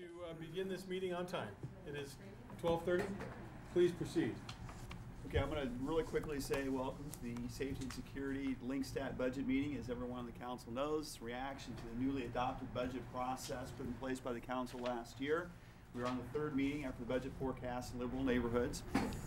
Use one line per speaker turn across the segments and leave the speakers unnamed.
to begin this meeting on time. It is 12:30. Please proceed.
Okay, I'm going to really quickly say welcome to the Safety and Security LinkStat budget meeting. As everyone on the council knows, reaction to the newly adopted budget process put in place by the council last year. We're on the third meeting after the budget forecast in liberal neighborhoods.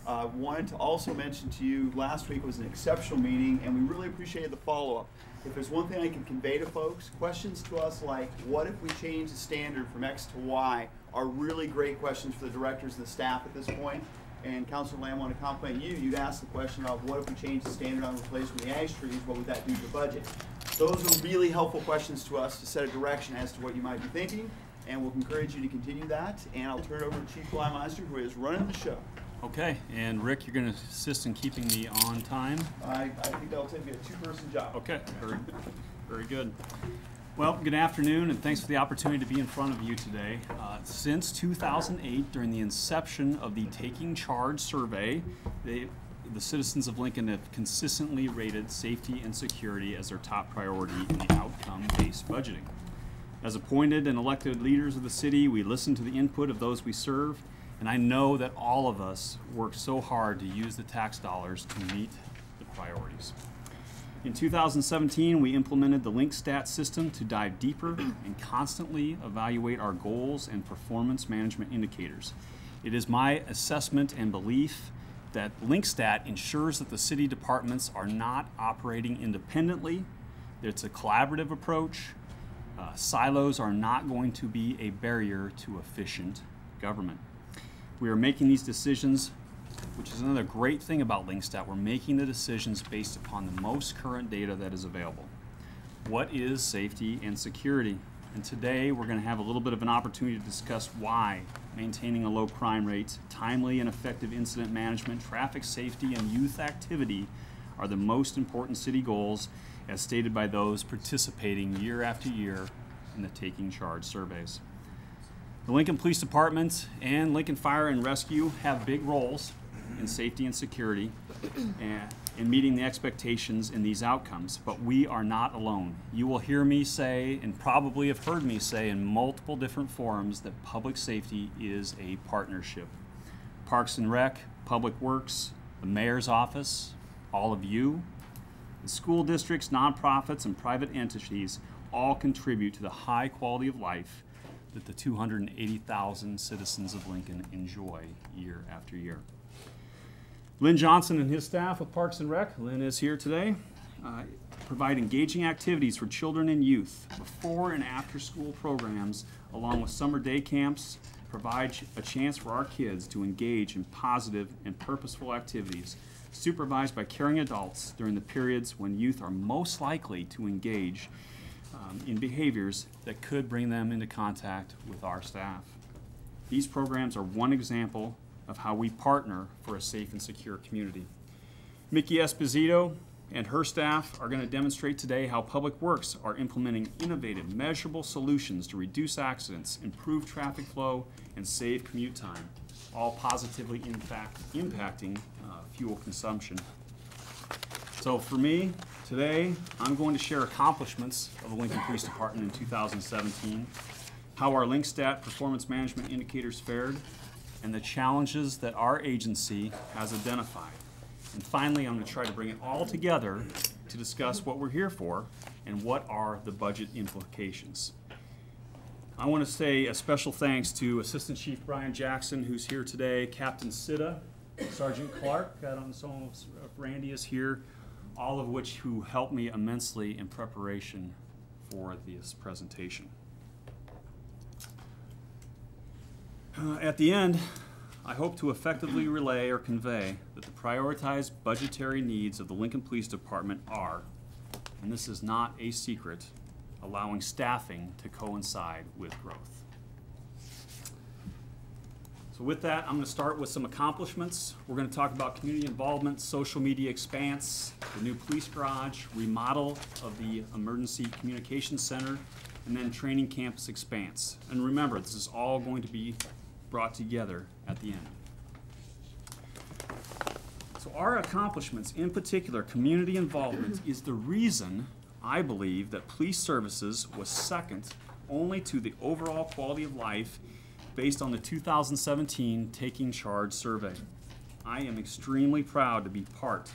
Wanted to also mention to you, last week was an exceptional meeting, and we really appreciated the follow-up. If there's one thing I can convey to folks, questions to us like, what if we change the standard from X to Y, are really great questions for the directors and the staff at this point. And Councilor Lamb, I want to compliment you. You'd asked the question of what if we change the standard on replacement of the ash trees, what would that do to the budget? Those are really helpful questions to us to set a direction as to what you might be thinking, and we'll encourage you to continue that. And I'll turn it over to Chief Blymeister, who is running the show.
Okay, and Rick, you're going to assist in keeping me on time?
I think that'll take me a two-person job.
Okay, very good. Well, good afternoon, and thanks for the opportunity to be in front of you today. Since 2008, during the inception of the Taking Charge survey, the citizens of Lincoln have consistently rated safety and security as their top priority in the outcome-based budgeting. As appointed and elected leaders of the city, we listen to the input of those we serve, and I know that all of us work so hard to use the tax dollars to meet the priorities. In 2017, we implemented the LinkStat system to dive deeper and constantly evaluate our goals and performance management indicators. It is my assessment and belief that LinkStat ensures that the city departments are not operating independently. It's a collaborative approach. Silos are not going to be a barrier to efficient government. We are making these decisions, which is another great thing about LinkStat. We're making the decisions based upon the most current data that is available. What is safety and security? And today we're going to have a little bit of an opportunity to discuss why maintaining a low crime rate, timely and effective incident management, traffic safety, and youth activity are the most important city goals as stated by those participating year after year in the Taking Charge surveys. The Lincoln Police Department and Lincoln Fire and Rescue have big roles in safety and security and in meeting the expectations in these outcomes, but we are not alone. You will hear me say, and probably have heard me say in multiple different forums, that public safety is a partnership. Parks and Rec, Public Works, the Mayor's Office, all of you, the school districts, nonprofits, and private entities all contribute to the high quality of life that the 280,000 citizens of Lincoln enjoy year after year. Lynn Johnson and his staff with Parks and Rec, Lynn is here today, provide engaging activities for children and youth, before and after school programs, along with summer day camps, provide a chance for our kids to engage in positive and purposeful activities, supervised by caring adults during the periods when youth are most likely to engage in behaviors that could bring them into contact with our staff. These programs are one example of how we partner for a safe and secure community. Mickey Esposito and her staff are going to demonstrate today how Public Works are implementing innovative, measurable solutions to reduce accidents, improve traffic flow, and save commute time, all positively impacting fuel consumption. So for me, today, I'm going to share accomplishments of the Lincoln Police Department in 2017, how our LinkStat performance management indicators fared, and the challenges that our agency has identified. And finally, I'm going to try to bring it all together to discuss what we're here for and what are the budget implications. I want to say a special thanks to Assistant Chief Brian Jackson, who's here today, Captain Sitta, Sergeant Clark, Randy is here, all of which who helped me immensely in preparation for this presentation. At the end, I hope to effectively relay or convey that the prioritized budgetary needs of the Lincoln Police Department are, and this is not a secret, allowing staffing to coincide with growth. So with that, I'm going to start with some accomplishments. We're going to talk about community involvement, social media expanse, the new police garage, remodel of the emergency communications center, and then training campus expanse. And remember, this is all going to be brought together at the end. So our accomplishments, in particular community involvement, is the reason I believe that police services was second only to the overall quality of life based on the 2017 Taking Charge survey. I am extremely proud to be part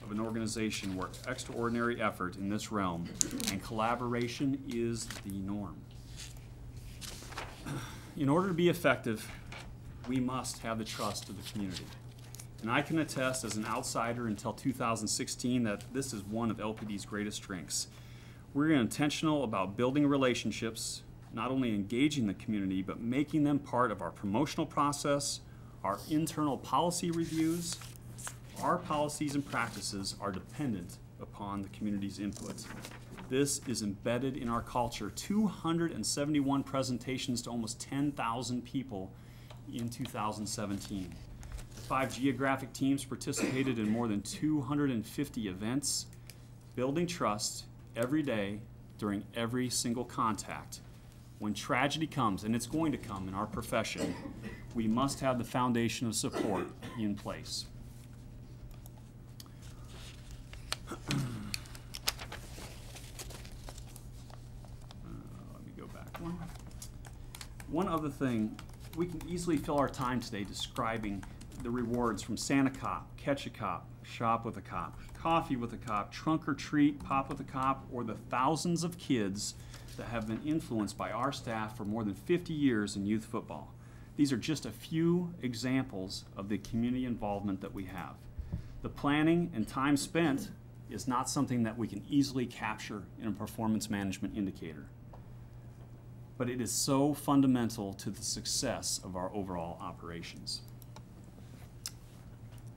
of an organization where extraordinary effort in this realm and collaboration is the norm. In order to be effective, we must have the trust of the community. And I can attest as an outsider until 2016 that this is one of LPD's greatest strengths. We're intentional about building relationships, not only engaging the community, but making them part of our promotional process, our internal policy reviews. Our policies and practices are dependent upon the community's input. This is embedded in our culture. 271 presentations to almost 10,000 people in 2017. 5 geographic teams participated in more than 250 events, building trust every day during every single contact. When tragedy comes, and it's going to come in our profession, we must have the foundation of support in place. Let me go back one. One other thing, we can easily fill our time today describing the rewards from Santa Cop, Catch a Cop, Shop with a Cop, Coffee with a Cop, Trunk or Treat, Pop with a Cop, or the thousands of kids that have been influenced by our staff for more than 50 years in youth football. These are just a few examples of the community involvement that we have. The planning and time spent is not something that we can easily capture in a performance management indicator, but it is so fundamental to the success of our overall operations.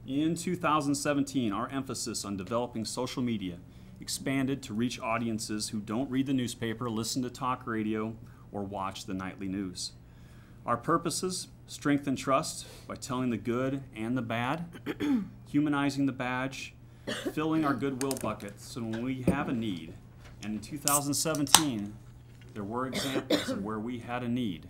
In 2017, our emphasis on developing social media expanded to reach audiences who don't read the newspaper, listen to talk radio, or watch the nightly news. Our purposes: strengthen trust by telling the good and the bad, humanizing the badge, filling our goodwill bucket so when we have a need, and in 2017, there were examples of where we had a need,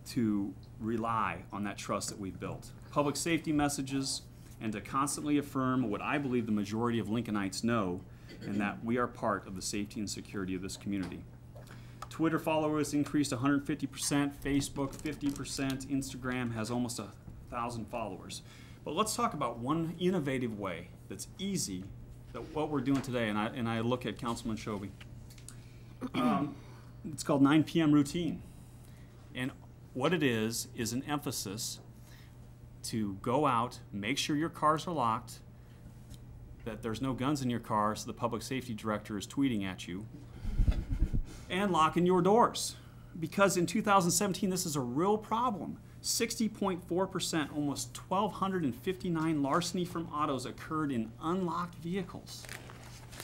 to rely on that trust that we've built. Public safety messages, and to constantly affirm what I believe the majority of Lincolnites know, and that we are part of the safety and security of this community. Twitter followers increased 150%, Facebook 50%, Instagram has almost 1,000 followers. But let's talk about one innovative way that's easy, that what we're doing today, and I look at Councilman Shobe. It's called 9 p.m. routine. And what it is an emphasis to go out, make sure your cars are locked, that there's no guns in your car so the public safety director is tweeting at you, and locking your doors. Because in 2017, this is a real problem. 60.4%, almost 1,259 larceny from autos occurred in unlocked vehicles.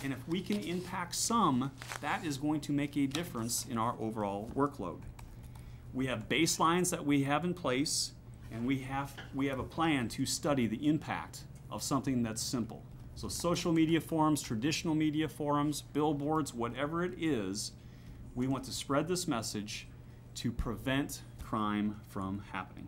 And if we can impact some, that is going to make a difference in our overall workload. We have baselines that we have in place, and we have a plan to study the impact of something that's simple. So social media forums, traditional media forums, billboards, whatever it is, we want to spread this message to prevent crime from happening.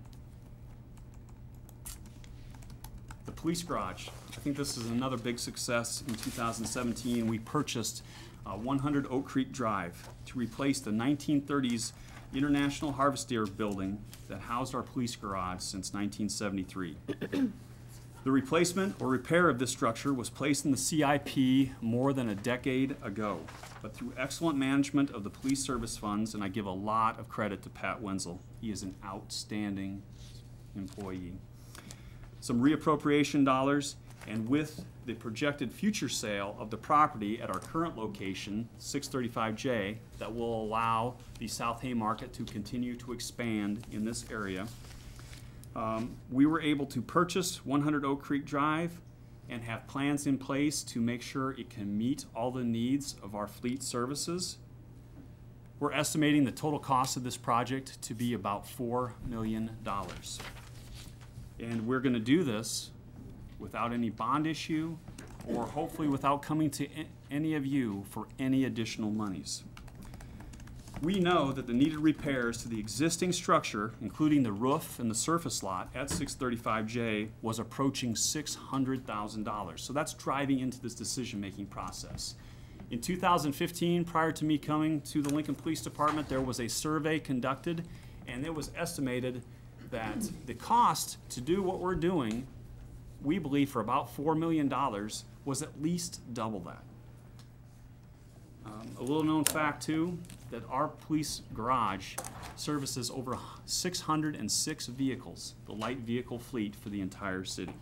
The police garage. I think this is another big success in 2017. We purchased 100 Oak Creek Drive to replace the 1930s International Harvester building that housed our police garage since 1973. The replacement or repair of this structure was placed in the CIP more than a decade ago, but through excellent management of the police service funds, and I give a lot of credit to Pat Wenzel. He is an outstanding employee. Some reappropriation dollars, and with the projected future sale of the property at our current location, 635J, that will allow the South Haymarket to continue to expand in this area. We were able to purchase 100 Oak Creek Drive and have plans in place to make sure it can meet all the needs of our fleet services. We're estimating the total cost of this project to be about $4 million. And we're going to do this without any bond issue, or hopefully without coming to any of you for any additional monies. We know that the needed repairs to the existing structure, including the roof and the surface lot at 635J, was approaching $600,000. So that's driving into this decision-making process. In 2015, prior to me coming to the Lincoln Police Department, there was a survey conducted, and it was estimated that the cost to do what we're doing, we believe for about $4 million, was at least double that. A little known fact too, that our police garage services over 606 vehicles, the light vehicle fleet for the entire city.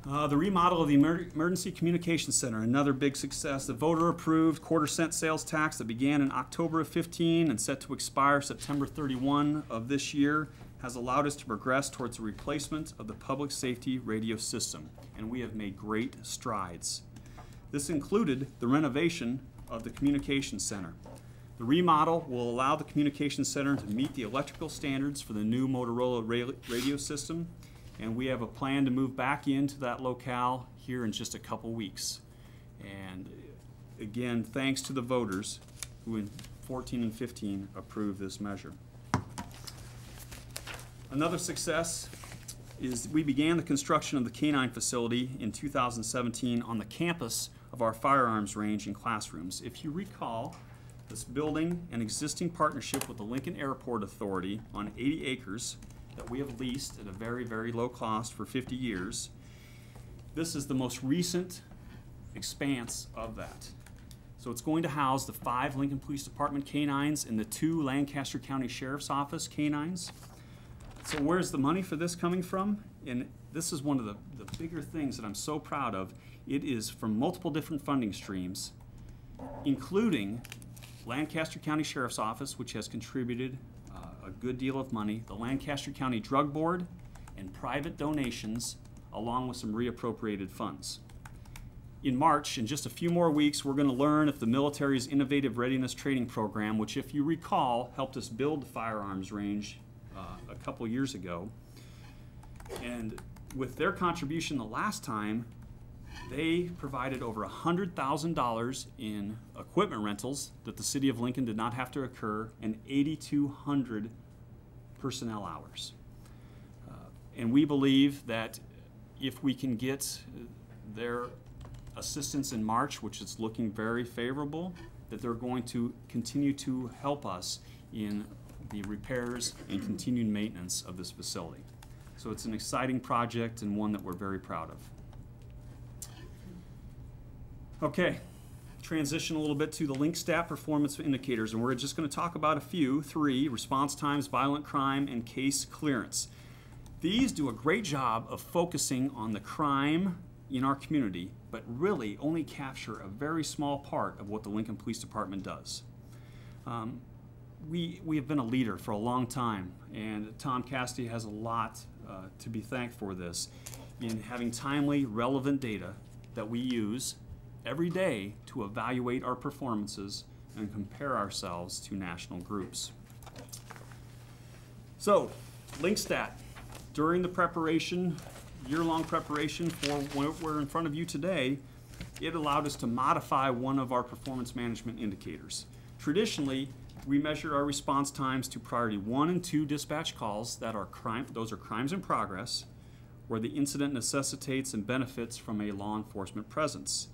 The remodel of the Emergency Communications Center, another big success. The voter-approved quarter-cent sales tax that began in October of 15 and set to expire September 31 of this year has allowed us to progress towards the replacement of the public safety radio system, and we have made great strides. This included the renovation of the Communications Center. The remodel will allow the Communications Center to meet the electrical standards for the new Motorola radio system, and we have a plan to move back into that locale here in just a couple weeks. And again, thanks to the voters who in 14 and 15 approved this measure. Another success is we began the construction of the K-9 facility in 2017 on the campus of our firearms range and classrooms. If you recall, this building an existing partnership with the Lincoln Airport Authority on 80 acres that we have leased at a very, very low cost for 50 years. This is the most recent expanse of that. So it's going to house the 5 Lincoln Police Department K-9s and the 2 Lancaster County Sheriff's Office K-9s. So where's the money for this coming from? And this is one of the bigger things that I'm so proud of. It is from multiple different funding streams, including Lancaster County Sheriff's Office, which has contributed a good deal of money, the Lancaster County Drug Board, and private donations, along with some reappropriated funds. In March, in just a few more weeks, we're going to learn if the military's Innovative Readiness Training Program, which if you recall, helped us build the firearms range a couple years ago. And with their contribution the last time, they provided over $100,000 in equipment rentals that the city of Lincoln did not have to incur, and 8,200 personnel hours. And we believe that if we can get their assistance in March, which is looking very favorable, that they're going to continue to help us in the repairs and continued maintenance of this facility. So it's an exciting project and one that we're very proud of. Okay, transition a little bit to the LinkStat performance indicators, and we're just going to talk about a few, 3, response times, violent crime, and case clearance. These do a great job of focusing on the crime in our community, but really only capture a very small part of what the Lincoln Police Department does. We have been a leader for a long time, and Tom Cassidy has a lot to be thanked for this, in having timely, relevant data that we use every day to evaluate our performances and compare ourselves to national groups. So, LinkStat, during the preparation, year-long preparation for what we're in front of you today, it allowed us to modify one of our performance management indicators. Traditionally, we measured our response times to priority 1 and 2 dispatch calls that are those are crimes in progress, where the incident necessitates and benefits from a law enforcement presence.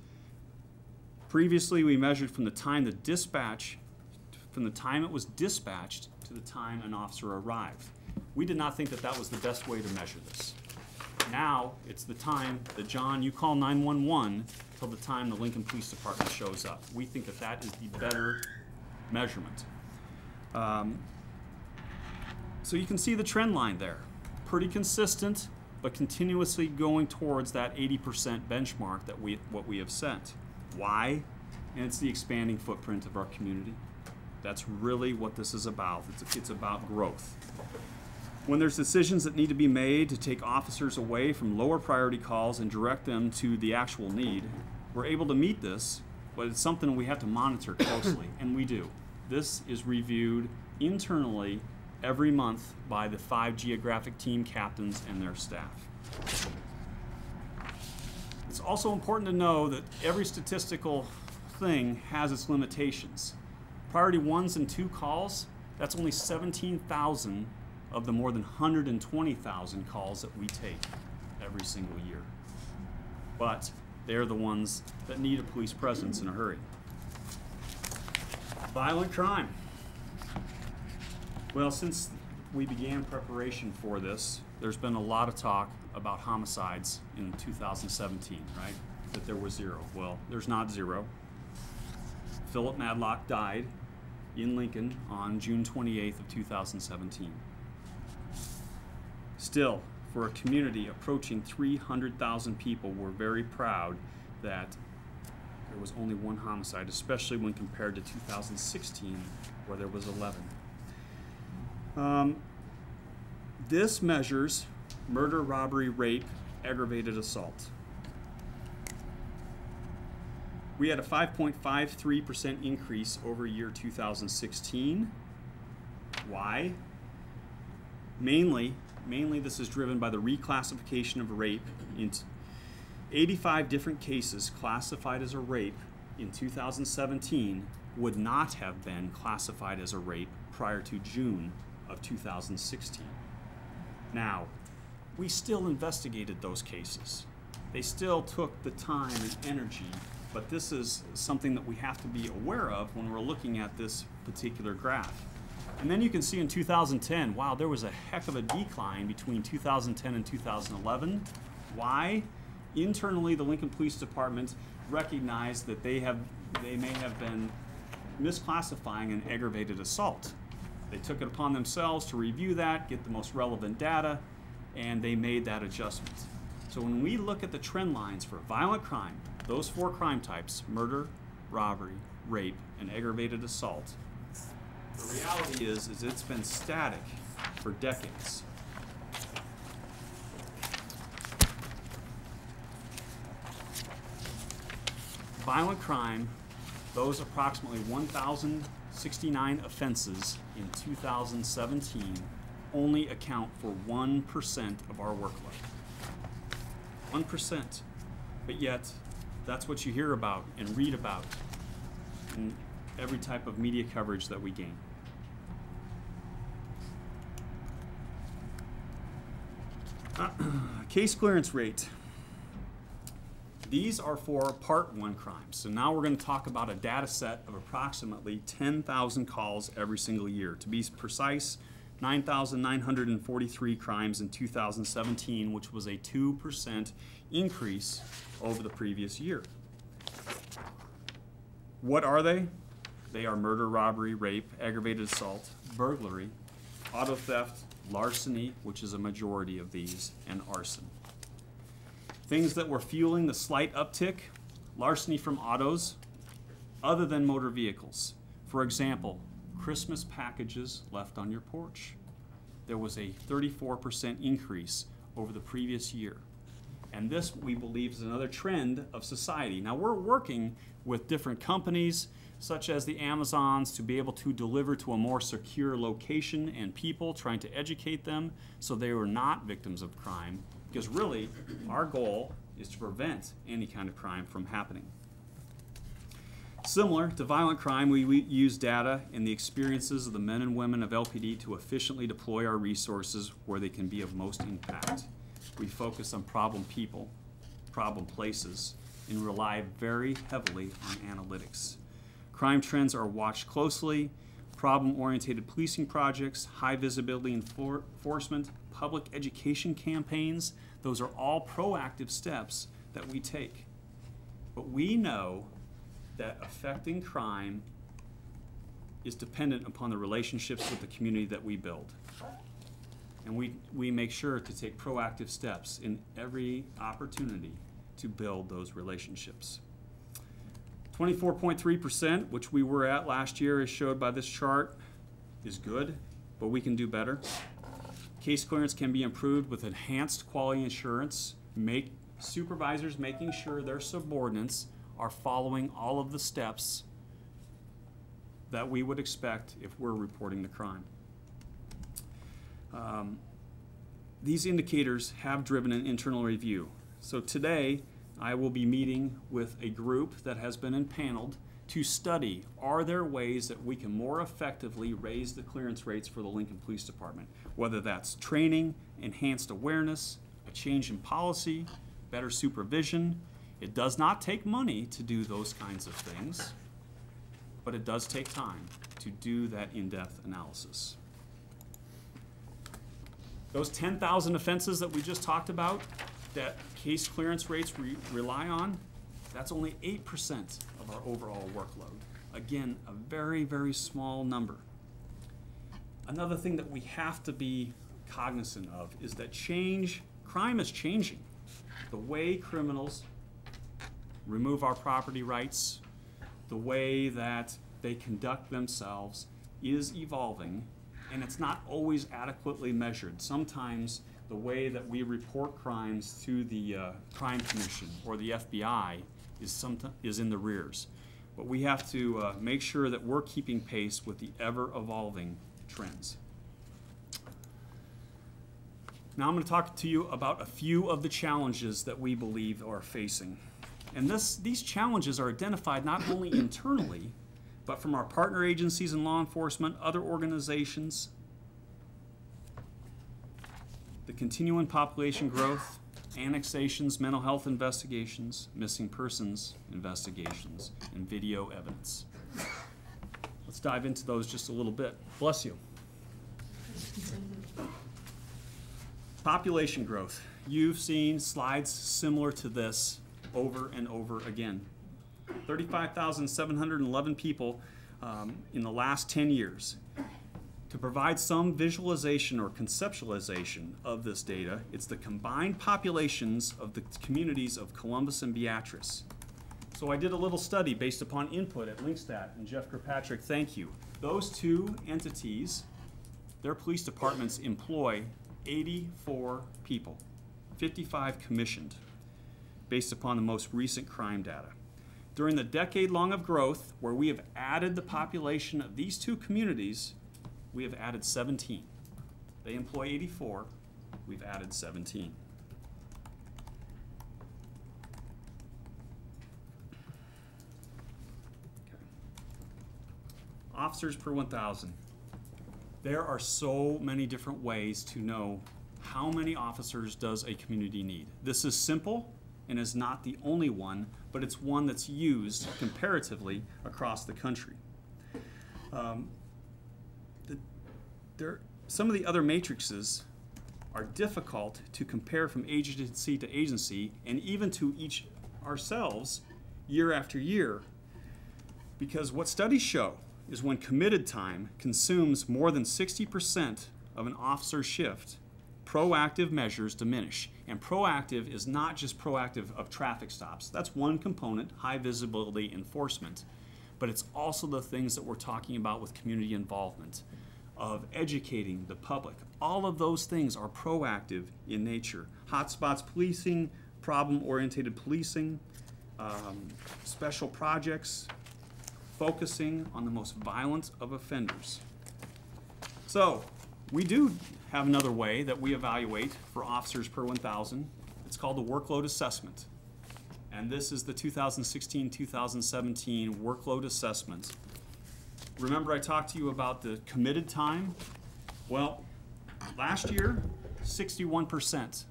Previously, we measured from the time it was dispatched to the time an officer arrived. We did not think that that was the best way to measure this. Now, it's the time that, John, you call 911 till the time the Lincoln Police Department shows up. We think that that is the better measurement. So you can see the trend line there. Pretty consistent, but continuously going towards that 80% benchmark that what we have set. Why? And it's the expanding footprint of our community. That's really what this is about. It's about growth. When there's decisions that need to be made to take officers away from lower priority calls and direct them to the actual need, we're able to meet this, but it's something we have to monitor closely, and we do. This is reviewed internally every month by the 5 geographic team captains and their staff. It's also important to know that every statistical thing has its limitations. Priority 1s and 2 calls, that's only 17,000 of the more than 120,000 calls that we take every single year. But They're the ones that need a police presence in a hurry. Violent crime. Well, since we began preparation for this, there's been a lot of talk about homicides in 2017, right? That there was 0. Well, there's not 0. Philip Madlock died in Lincoln on June 28th of 2017. Still, for a community approaching 300,000 people, we're very proud that there was only 1 homicide, especially when compared to 2016, where there was 11. This measures murder, robbery, rape, aggravated assault. We had a 5.53% increase over year 2016. Why? Mainly this is driven by the reclassification of rape into 85 different cases classified as a rape in 2017 would not have been classified as a rape prior to June of 2016. Now, we still investigated those cases. They still took the time and energy, but this is something that we have to be aware of when we're looking at this particular graph. And then you can see in 2010, wow, there was a heck of a decline between 2010 and 2011. Why? Internally, the Lincoln Police Department recognized that they may have been misclassifying an aggravated assault. They took it upon themselves to review that, get the most relevant data, and they made that adjustment. So when we look at the trend lines for violent crime, those 4 crime types, murder, robbery, rape, and aggravated assault, the reality is it's been static for decades. Violent crime, those approximately 1,069 offenses in 2017 only account for 1% of our workload. 1%. But yet, that's what you hear about and read about in every type of media coverage that we gain. Case clearance rate. These are for Part 1 crimes. So now we're going to talk about a data set of approximately 10,000 calls every single year. To be precise, 9,943 crimes in 2017, which was a 2% increase over the previous year. What are they? They are murder, robbery, rape, aggravated assault, burglary, auto theft, larceny, which is a majority of these, and arson. Things that were fueling the slight uptick: larceny from autos other than motor vehicles. For example, Christmas packages left on your porch. There was a 34% increase over the previous year. And this, we believe, is another trend of society. Now, we're working with different companies, such as the Amazons, to be able to deliver to a more secure location and people, trying to educate them so they were not victims of crime. Because really, our goal is to prevent any kind of crime from happening. Similar to violent crime, we use data and the experiences of the men and women of LPD to efficiently deploy our resources where they can be of most impact. We focus on problem people, problem places, and rely very heavily on analytics. Crime trends are watched closely. Problem-oriented policing projects, high visibility enforcement, public education campaigns, those are all proactive steps that we take. But we know that affecting crime is dependent upon the relationships with the community that we build. And we make sure to take proactive steps in every opportunity to build those relationships. 24.3%, which we were at last year, as showed by this chart, is good, but we can do better. Case clearance can be improved with enhanced quality assurance, supervisors making sure their subordinates are following all of the steps that we would expect if we're reporting the crime. These indicators have driven an internal review. So today, I will be meeting with a group that has been impaneled to study, are there ways that we can more effectively raise the clearance rates for the Lincoln Police Department? Whether that's training, enhanced awareness, a change in policy, better supervision, It does not take money to do those kinds of things, but it does take time to do that in-depth analysis. Those 10,000 offenses that we just talked about, that case clearance rates rely on, that's only 8% of our overall workload. Again, a very, very small number. Another thing that we have to be cognizant of is that crime is changing. The way criminals remove our property rights, the way that they conduct themselves is evolving, and it's not always adequately measured. Sometimes the way that we report crimes to the Crime Commission or the FBI is in the rears. But we have to make sure that we're keeping pace with the ever-evolving trends. Now I'm going to talk to you about a few of the challenges that we believe are facing. And these challenges are identified not only internally, but from our partner agencies in law enforcement, other organizations, the continuing population growth, annexations, mental health investigations, missing persons investigations, and video evidence. Let's dive into those just a little bit. Bless you. Population growth. You've seen slides similar to this over and over again. 35,711 people in the last 10 years. To provide some visualization or conceptualization of this data, it's the combined populations of the communities of Columbus and Beatrice. So I did a little study based upon input at Linkstat, and Jeff Kirkpatrick, thank you. Those two entities, their police departments employ 84 people, 55 commissioned, based upon the most recent crime data. During the decade-long of growth, where we have added the population of these two communities, we have added 17. They employ 84, we've added 17. Okay. Officers per 1,000. There are so many different ways to know how many officers does a community need. This is simple and is not the only one, but it's one that's used comparatively across the country. Some of the other matrices are difficult to compare from agency to agency and even to each ourselves year after year, because what studies show is when committed time consumes more than 60% of an officer's shift, proactive measures diminish. And proactive is not just proactive of traffic stops. That's one component, high visibility enforcement. But it's also the things that we're talking about with community involvement, of educating the public. All of those things are proactive in nature. Hotspots policing, problem-oriented policing, special projects, focusing on the most violent of offenders. So we do have another way that we evaluate for officers per 1,000. It's called the workload assessment. And this is the 2016-2017 workload assessment. Remember I talked to you about the committed time? Well, last year, 61%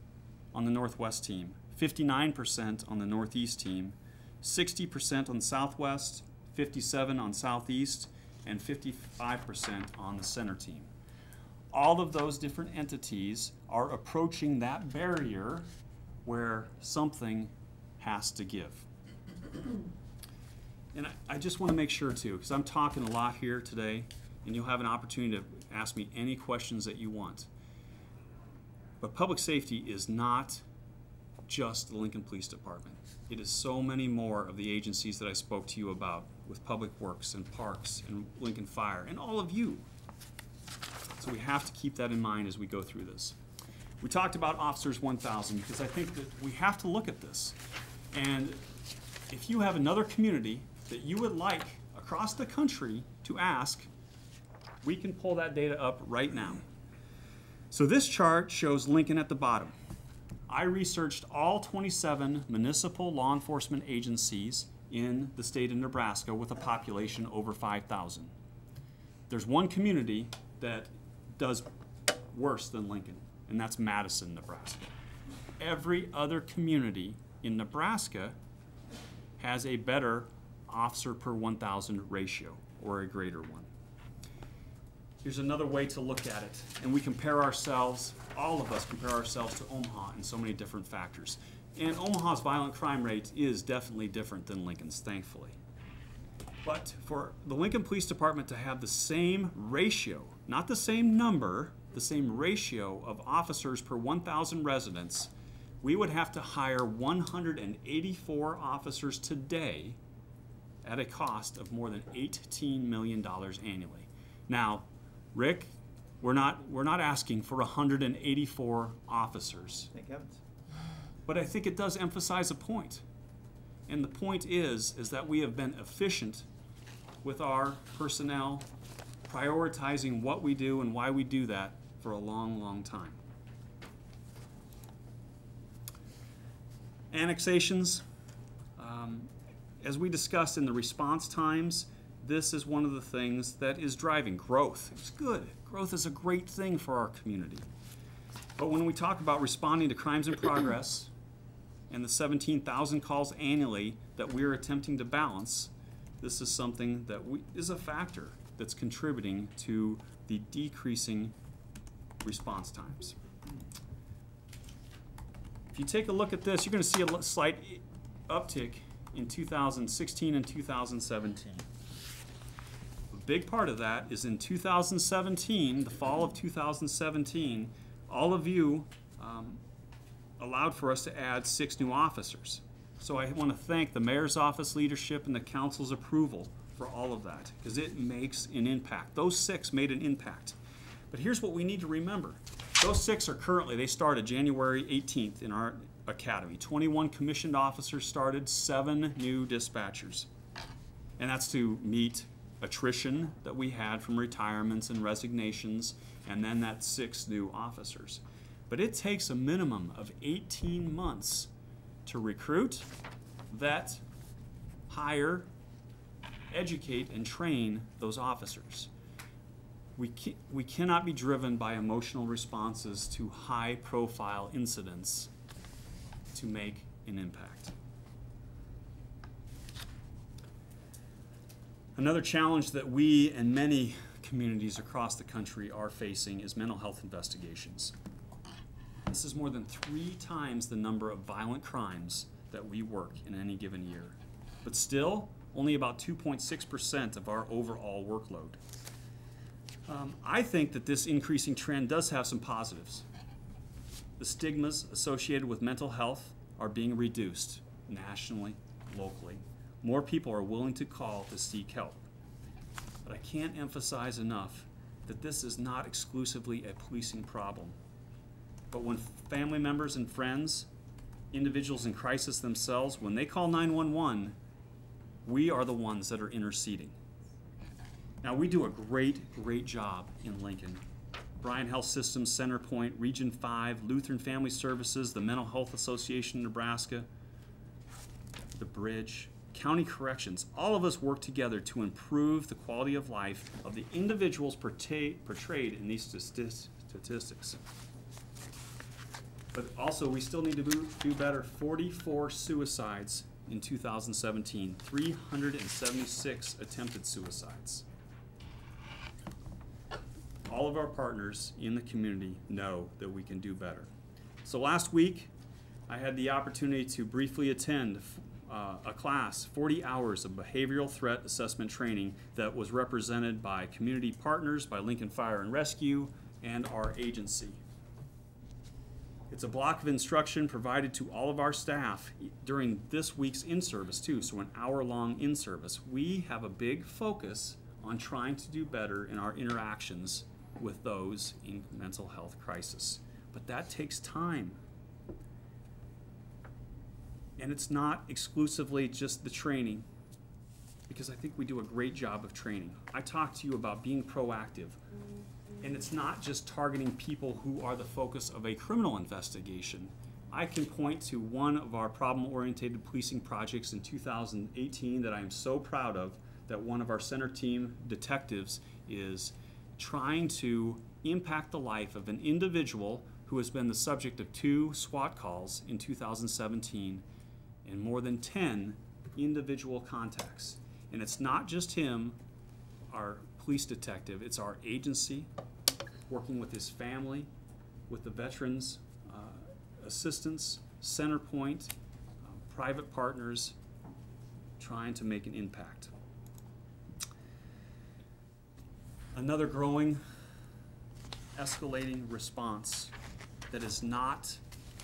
on the Northwest team, 59% on the Northeast team, 60% on the Southwest, 57% on Southeast, and 55% on the Center team. All of those different entities are approaching that barrier where something has to give. And I just want to make sure too, because I'm talking a lot here today, and you'll have an opportunity to ask me any questions that you want. But public safety is not just the Lincoln Police Department. It is so many more of the agencies that I spoke to you about, with Public Works and Parks and Lincoln Fire and all of you. So we have to keep that in mind as we go through this. We talked about officers 1,000 because I think that we have to look at this. And if you have another community that you would like across the country to ask, we can pull that data up right now. So this chart shows Lincoln at the bottom. I researched all 27 municipal law enforcement agencies in the state of Nebraska with a population over 5,000. There's one community that does worse than Lincoln, and that's Madison, Nebraska. Every other community in Nebraska has a better officer per 1,000 ratio, or a greater one. Here's another way to look at it, and we compare ourselves, all of us compare ourselves to Omaha in so many different factors. And Omaha's violent crime rate is definitely different than Lincoln's, thankfully. But for the Lincoln Police Department to have the same ratio, not the same number, the same ratio of officers per 1,000 residents, we would have to hire 184 officers today at a cost of more than $18 million annually. Now, Rick, we're not asking for 184 officers.
Thank heavens.
But I think it does emphasize a point. And the point is that we have been efficient with our personnel, prioritizing what we do and why we do that for a long, long time. Annexations. As we discussed in the response times, this is one of the things that is driving growth. It's good. Growth is a great thing for our community. But when we talk about responding to crimes in progress and the 17,000 calls annually that we're attempting to balance, this is something that is a factor that's contributing to the decreasing response times. If you take a look at this, you're going to see a slight uptick in 2016 and 2017. A big part of that is in 2017, the fall of 2017, all of you allowed for us to add 6 new officers. So I want to thank the mayor's office leadership and the council's approval for all of that, because it makes an impact. Those 6 made an impact. But here's what we need to remember. Those 6 are currently, they started January 18th in our academy. 21 commissioned officers started, 7 new dispatchers. And that's to meet attrition that we had from retirements and resignations, and then that 6 new officers. But it takes a minimum of 18 months to recruit, vet, hire, educate, and train those officers. We cannot be driven by emotional responses to high-profile incidents to make an impact. Another challenge that we and many communities across the country are facing is mental health investigations. This is more than 3 times the number of violent crimes that we work in any given year. But still, only about 2.6% of our overall workload. I think that this increasing trend does have some positives. The stigmas associated with mental health are being reduced nationally, locally. More people are willing to call to seek help. But I can't emphasize enough that this is not exclusively a policing problem. But when family members and friends, individuals in crisis themselves, when they call 911, we are the ones that are interceding. Now, we do a great job in Lincoln. Bryan Health Systems, Centerpoint, Region 5, Lutheran Family Services, the Mental Health Association of Nebraska, the Bridge, County Corrections, all of us work together to improve the quality of life of the individuals portrayed in these statistics. But also, we still need to do better. 44 suicides in 2017, 376 attempted suicides. All of our partners in the community know that we can do better. So last week, I had the opportunity to briefly attend a class, 40 hours of behavioral threat assessment training that was represented by community partners, by Lincoln Fire and Rescue, and our agency. It's a block of instruction provided to all of our staff during this week's in-service too, so an hour-long in-service. We have a big focus on trying to do better in our interactions with those in mental health crisis. But that takes time. And it's not exclusively just the training, because I think we do a great job of training. I talked to you about being proactive. And it's not just targeting people who are the focus of a criminal investigation. I can point to one of our problem-oriented policing projects in 2018 that I'm so proud of, that one of our center team detectives is trying to impact the life of an individual who has been the subject of 2 SWAT calls in 2017 and more than 10 individual contacts. And it's not just him, our police detective, it's our agency working with his family, with the veterans assistance, Centerpoint, private partners, trying to make an impact. Another growing, escalating response that is not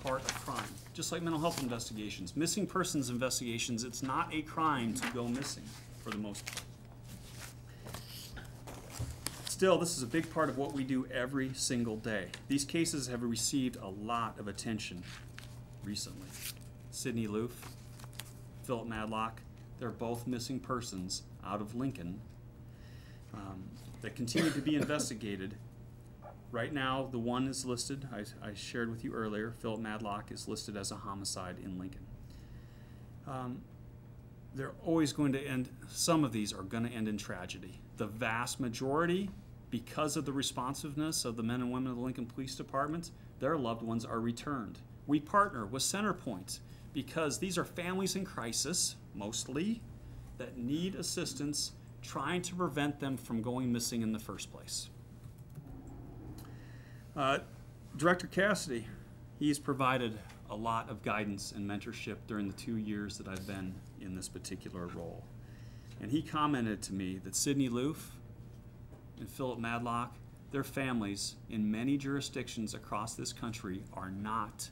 part of crime. Just like mental health investigations, missing persons investigations, it's not a crime to go missing for the most part. Still, this is a big part of what we do every single day. These cases have received a lot of attention recently. Sidney Loof, Philip Madlock, they're both missing persons out of Lincoln that continue to be investigated. Right now, the one is listed, I shared with you earlier, Philip Madlock is listed as a homicide in Lincoln. They're always going to end, some of these are going to end in tragedy. The vast majority, because of the responsiveness of the men and women of the Lincoln Police Department, their loved ones are returned. We partner with Centerpoint because these are families in crisis, mostly, that need assistance trying to prevent them from going missing in the first place. Director Cassidy, he's provided a lot of guidance and mentorship during the 2 years that I've been in this particular role. And he commented to me that Sidney Loof and Philip Madlock, their families in many jurisdictions across this country are not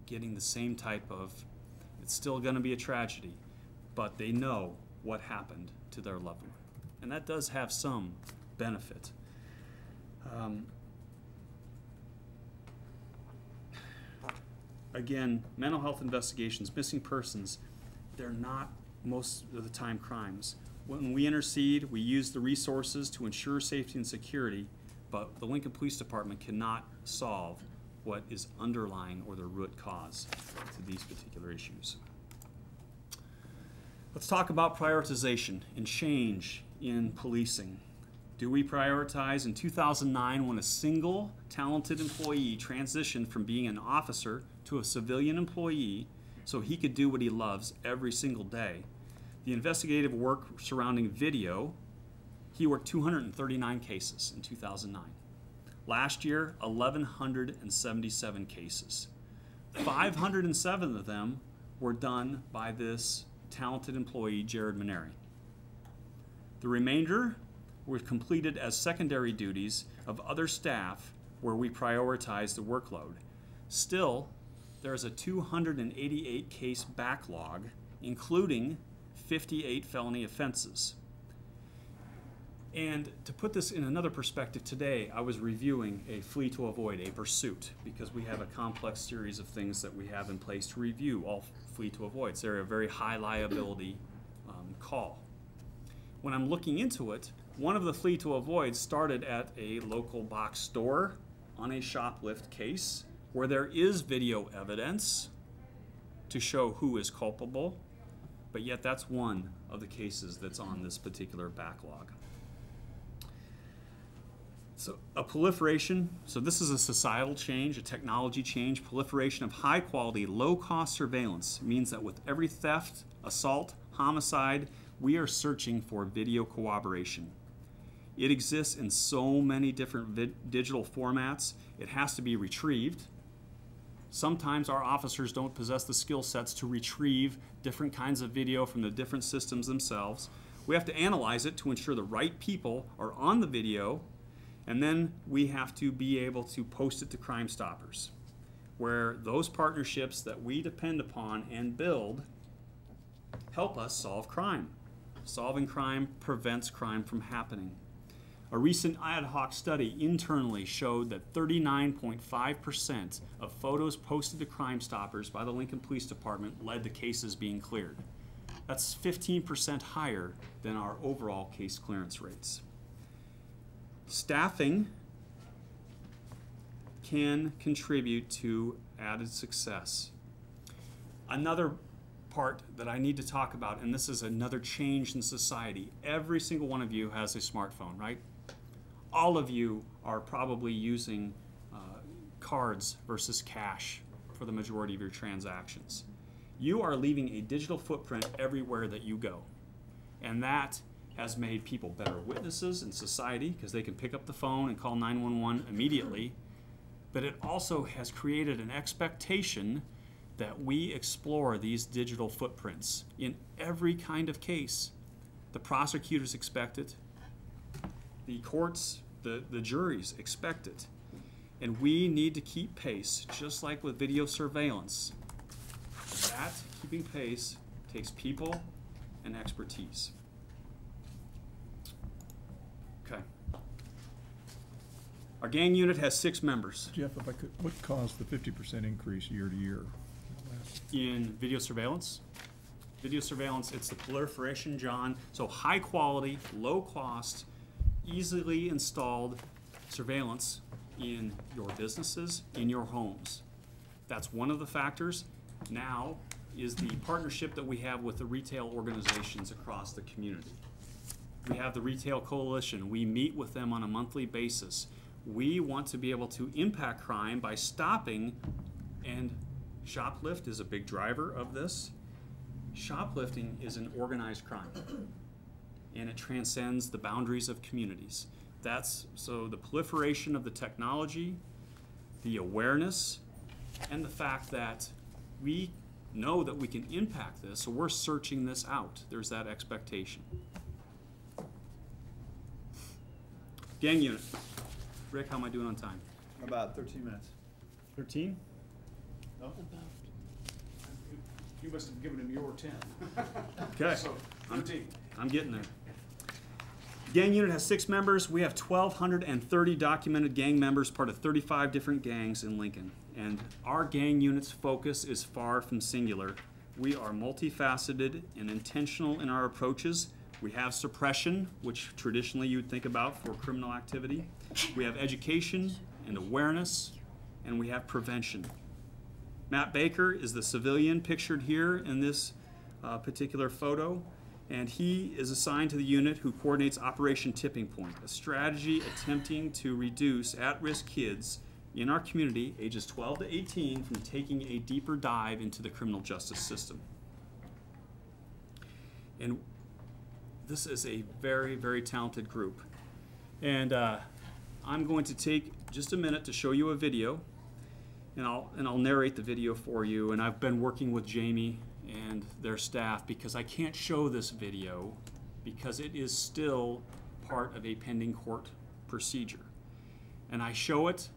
getting the same type of, it's still going to be a tragedy, but they know what happened to their loved one. And that does have some benefit. Again, mental health investigations, missing persons, they're not most of the time crimes. When we intercede, we use the resources to ensure safety and security, but the Lincoln Police Department cannot solve what is underlying or the root cause to these particular issues. Let's talk about prioritization and change in policing. Do we prioritize? In 2009, when a single talented employee transitioned from being an officer to a civilian employee so he could do what he loves every single day, the investigative work surrounding video, he worked 239 cases in 2009. Last year, 1,177 cases. 507 of them were done by this talented employee, Jared Maneri. The remainder were completed as secondary duties of other staff where we prioritize the workload. Still, there is a 288 case backlog, including 58 felony offenses. And to put this in another perspective, today I was reviewing a flee to avoid, a pursuit, because we have a complex series of things that we have in place to review all flee to avoids. They're a very high liability call. When I'm looking into it, one of the flee to avoids started at a local box store on a shoplift case where there is video evidence to show who is culpable, but yet that's one of the cases that's on this particular backlog. So a proliferation, so this is a societal change, a technology change. Proliferation of high quality, low cost surveillance means that with every theft, assault, homicide, we are searching for video corroboration. It exists in so many different digital formats. It has to be retrieved. Sometimes our officers don't possess the skill sets to retrieve different kinds of video from the different systems themselves. We have to analyze it to ensure the right people are on the video, and then we have to be able to post it to Crime Stoppers, where those partnerships that we depend upon and build help us solve crime. Solving crime prevents crime from happening. A recent ad hoc study internally showed that 39.5% of photos posted to Crime Stoppers by the Lincoln Police Department led to cases being cleared. That's 15% higher than our overall case clearance rates. Staffing can contribute to added success. Another part that I need to talk about, and this is another change in society. Every single one of you has a smartphone, right? All of you are probably using cards versus cash for the majority of your transactions. You are leaving a digital footprint everywhere that you go. And that has made people better witnesses in society because they can pick up the phone and call 911 immediately. But it also has created an expectation that we explore these digital footprints in every kind of case. The prosecutors expect it. The courts, the juries expect it. And we need to keep pace, just like with video surveillance. That keeping pace takes people and expertise. Okay. Our gang unit has 6 members.
Jeff, if I could, what caused the 50% increase year to year?
In video surveillance? Video surveillance, it's the proliferation, John. So high quality, low cost, easily installed surveillance in your businesses, in your homes. That's one of the factors. Now is the partnership that we have with the retail organizations across the community. We have the Retail Coalition. We meet with them on a monthly basis. We want to be able to impact crime by stopping, and shoplift is a big driver of this. Shoplifting is an organized crime, and it transcends the boundaries of communities. So the proliferation of the technology, the awareness, and the fact that we know that we can impact this, so we're searching this out. There's that expectation. Gang unit. Rick, how am I doing on time?
About 13 minutes.
13?
No?
You must have given him your 10.
Okay.
So, 13.
I'm getting there. Gang unit has 6 members. We have 1,230 documented gang members, part of 35 different gangs in Lincoln. And our gang unit's focus is far from singular. We are multifaceted and intentional in our approaches. We have suppression, which traditionally you'd think about for criminal activity. We have education and awareness, and we have prevention. Matt Baker is the civilian pictured here in this particular photo, and he is assigned to the unit who coordinates Operation Tipping Point, a strategy attempting to reduce at-risk kids in our community, ages 12 to 18, from taking a deeper dive into the criminal justice system. And this is a very, very talented group. And I'm going to take just a minute to show you a video, and I'll narrate the video for you. And I've been working with Jamie and their staff because I can't show this video because it is still part of a pending court procedure. And I show it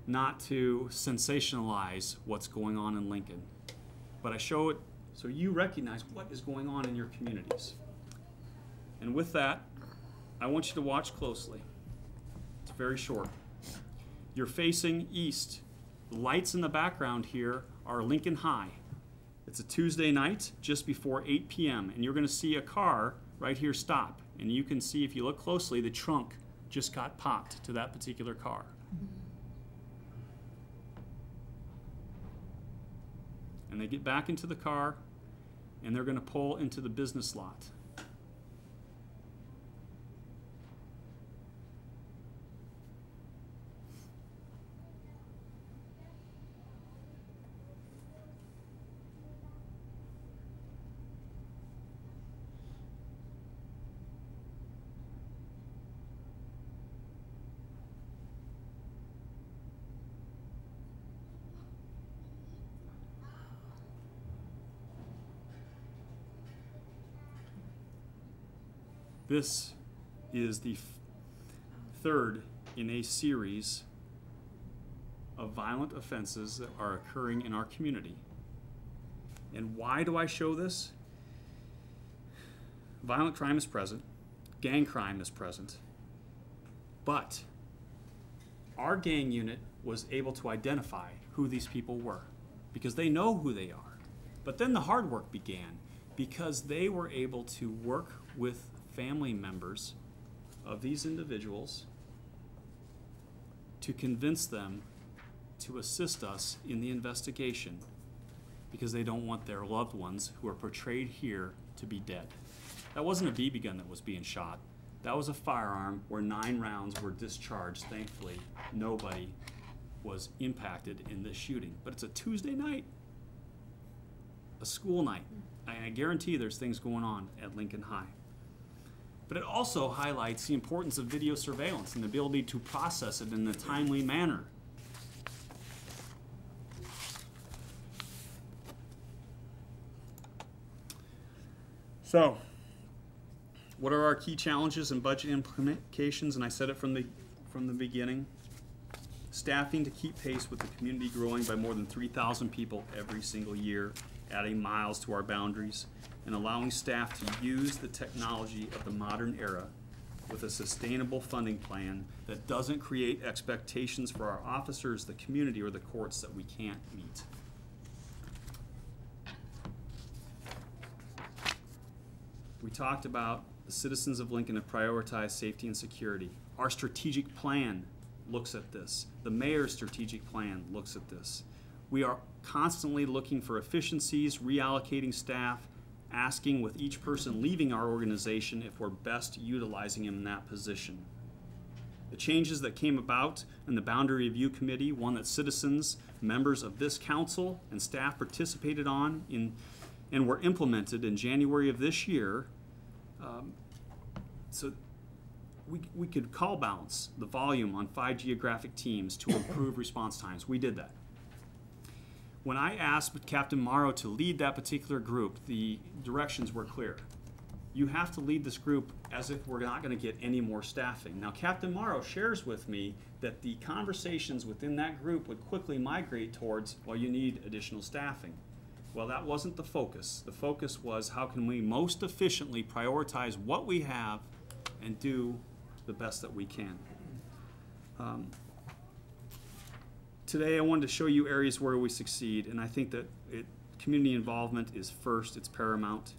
not to sensationalize what's going on in Lincoln, but I show it so you recognize what is going on in your communities. And with that, I want you to watch closely. It's very short. You're facing east. The lights in the background here are Lincoln High. It's a Tuesday night just before 8 p.m. and you're going to see a car right here stop. And you can see, if you look closely, the trunk just got popped to that particular car. And they get back into the car and they're going to pull into the business lot. This is the third in a series of violent offenses that are occurring in our community. And why do I show this? Violent crime is present, gang crime is present, but our gang unit was able to identify who these people were because they know who they are. But then the hard work began because they were able to work with family members of these individuals to convince them to assist us in the investigation because they don't want their loved ones who are portrayed here to be dead. That wasn't a BB gun that was being shot. That was a firearm where 9 rounds were discharged. Thankfully, nobody was impacted in this shooting. But it's a Tuesday night. a school night. I guarantee there's things going on at Lincoln High. But it also highlights the importance of video surveillance and the ability to process it in a timely manner. So, what are our key challenges and budget implications? And I said it from the beginning. Staffing to keep pace with the community growing by more than 3,000 people every single year, adding miles to our boundaries, and allowing staff to use the technology of the modern era with a sustainable funding plan that doesn't create expectations for our officers, the community, or the courts that we can't meet. We talked about the citizens of Lincoln have prioritized safety and security. Our strategic plan looks at this. The mayor's strategic plan looks at this. We are constantly looking for efficiencies, reallocating staff, asking with each person leaving our organization if we're best utilizing them in that position. The changes that came about in the Boundary Review Committee, one that citizens, members of this council, and staff participated on and were implemented in January of this year, so we could call balance the volume on 5 geographic teams to improve response times. We did that. When I asked Captain Morrow to lead that particular group, the directions were clear. You have to lead this group as if we're not going to get any more staffing. Now, Captain Morrow shares with me that the conversations within that group would quickly migrate towards, well, you need additional staffing. Well, that wasn't the focus. The focus was how can we most efficiently prioritize what we have and do the best that we can. Today I wanted to show you areas where we succeed, and I think that community involvement is first, it's paramount.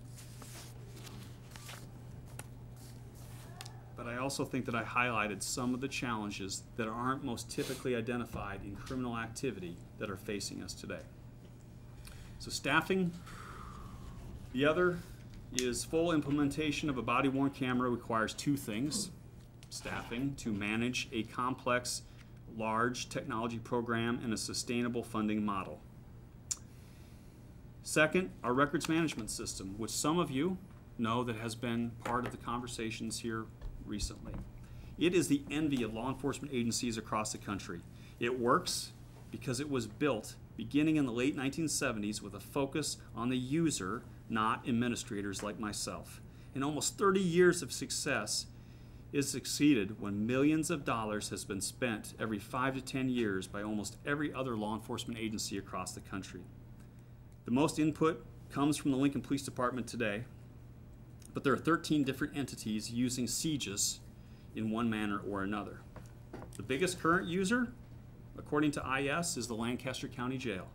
But I also think that I highlighted some of the challenges that aren't most typically identified in criminal activity that are facing us today. So staffing. The other is full implementation of a body-worn camera requires 2 things. Staffing to manage a complex, large technology program and a sustainable funding model. Second, our records management system, which some of you know that has been part of the conversations here recently. It is the envy of law enforcement agencies across the country. It works because it was built beginning in the late 1970s with a focus on the user, not administrators like myself. In almost 30 years of success, it succeeded when millions of dollars has been spent every 5 to 10 years by almost every other law enforcement agency across the country. The most input comes from the Lincoln Police Department today, but there are 13 different entities using CJIS in one manner or another. The biggest current user, according to IS, is the Lancaster County Jail.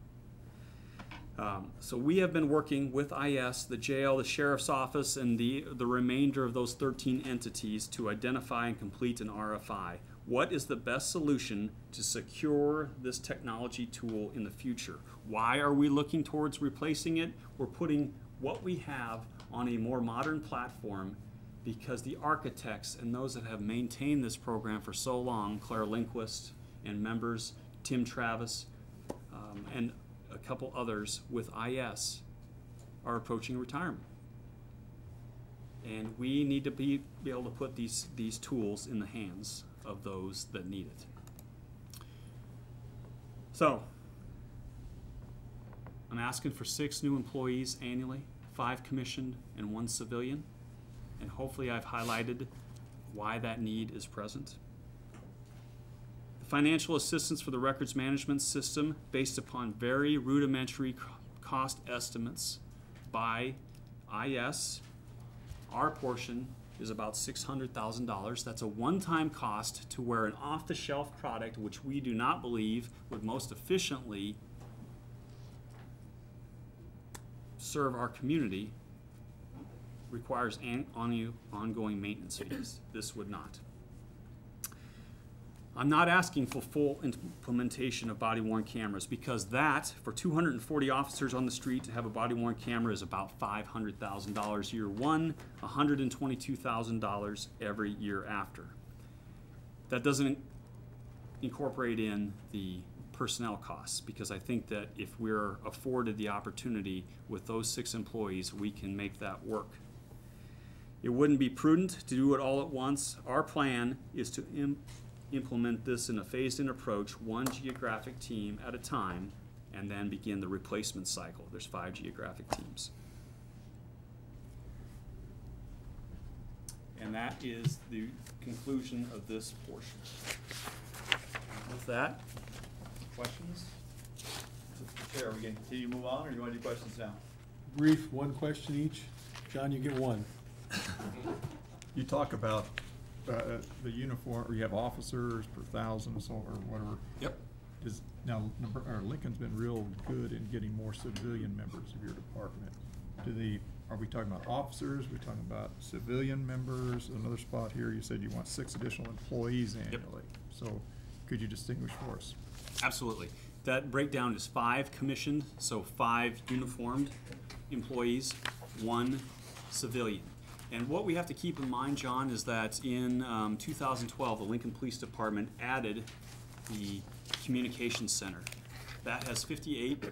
So we have been working with IS, the jail, the sheriff's office, and the remainder of those 13 entities to identify and complete an RFI. What is the best solution to secure this technology tool in the future? Why are we looking towards replacing it? We're putting what we have on a more modern platform because the architects and those that have maintained this program for so long, Claire Lindquist and members, Tim Travis, and a couple others with IS, are approaching retirement. And we need to be able to put these tools in the hands of those that need it. So, I'm asking for 6 new employees annually, 5 commissioned and 1 civilian, and hopefully I've highlighted why that need is present. Financial assistance for the records management system based upon very rudimentary cost estimates by IS. Our portion is about $600,000. That's a one-time cost to where an off-the-shelf product, which we do not believe would most efficiently serve our community, requires ongoing maintenance fees. This would not. I'm not asking for full implementation of body-worn cameras because that, for 240 officers on the street to have a body-worn camera is about $500,000 year one, $122,000 every year after. That doesn't incorporate in the personnel costs, because I think that if we're afforded the opportunity with those 6 employees, we can make that work. It wouldn't be prudent to do it all at once. Our plan is to implement this in a phased-in approach, 1 geographic team at a time, and then begin the replacement cycle. There's 5 geographic teams. And that is the conclusion of this portion. With that, questions?
Chair, are we going to continue to move on, or do you want to do questions now?
Brief, 1 question each. John, you get 1.
You talk about the uniform, or you have officers per 1,000 or so, or whatever.
Yep.
Lincoln's been real good in getting more civilian members of your department. Are we talking about officers? Are we talking about civilian members? Another spot here, you said you want 6 additional employees annually. So could you distinguish for us?
Absolutely. That breakdown is 5 commissioned, so 5 uniformed employees, 1 civilian. And what we have to keep in mind, John, is that in 2012, the Lincoln Police Department added the Communications Center. That has 58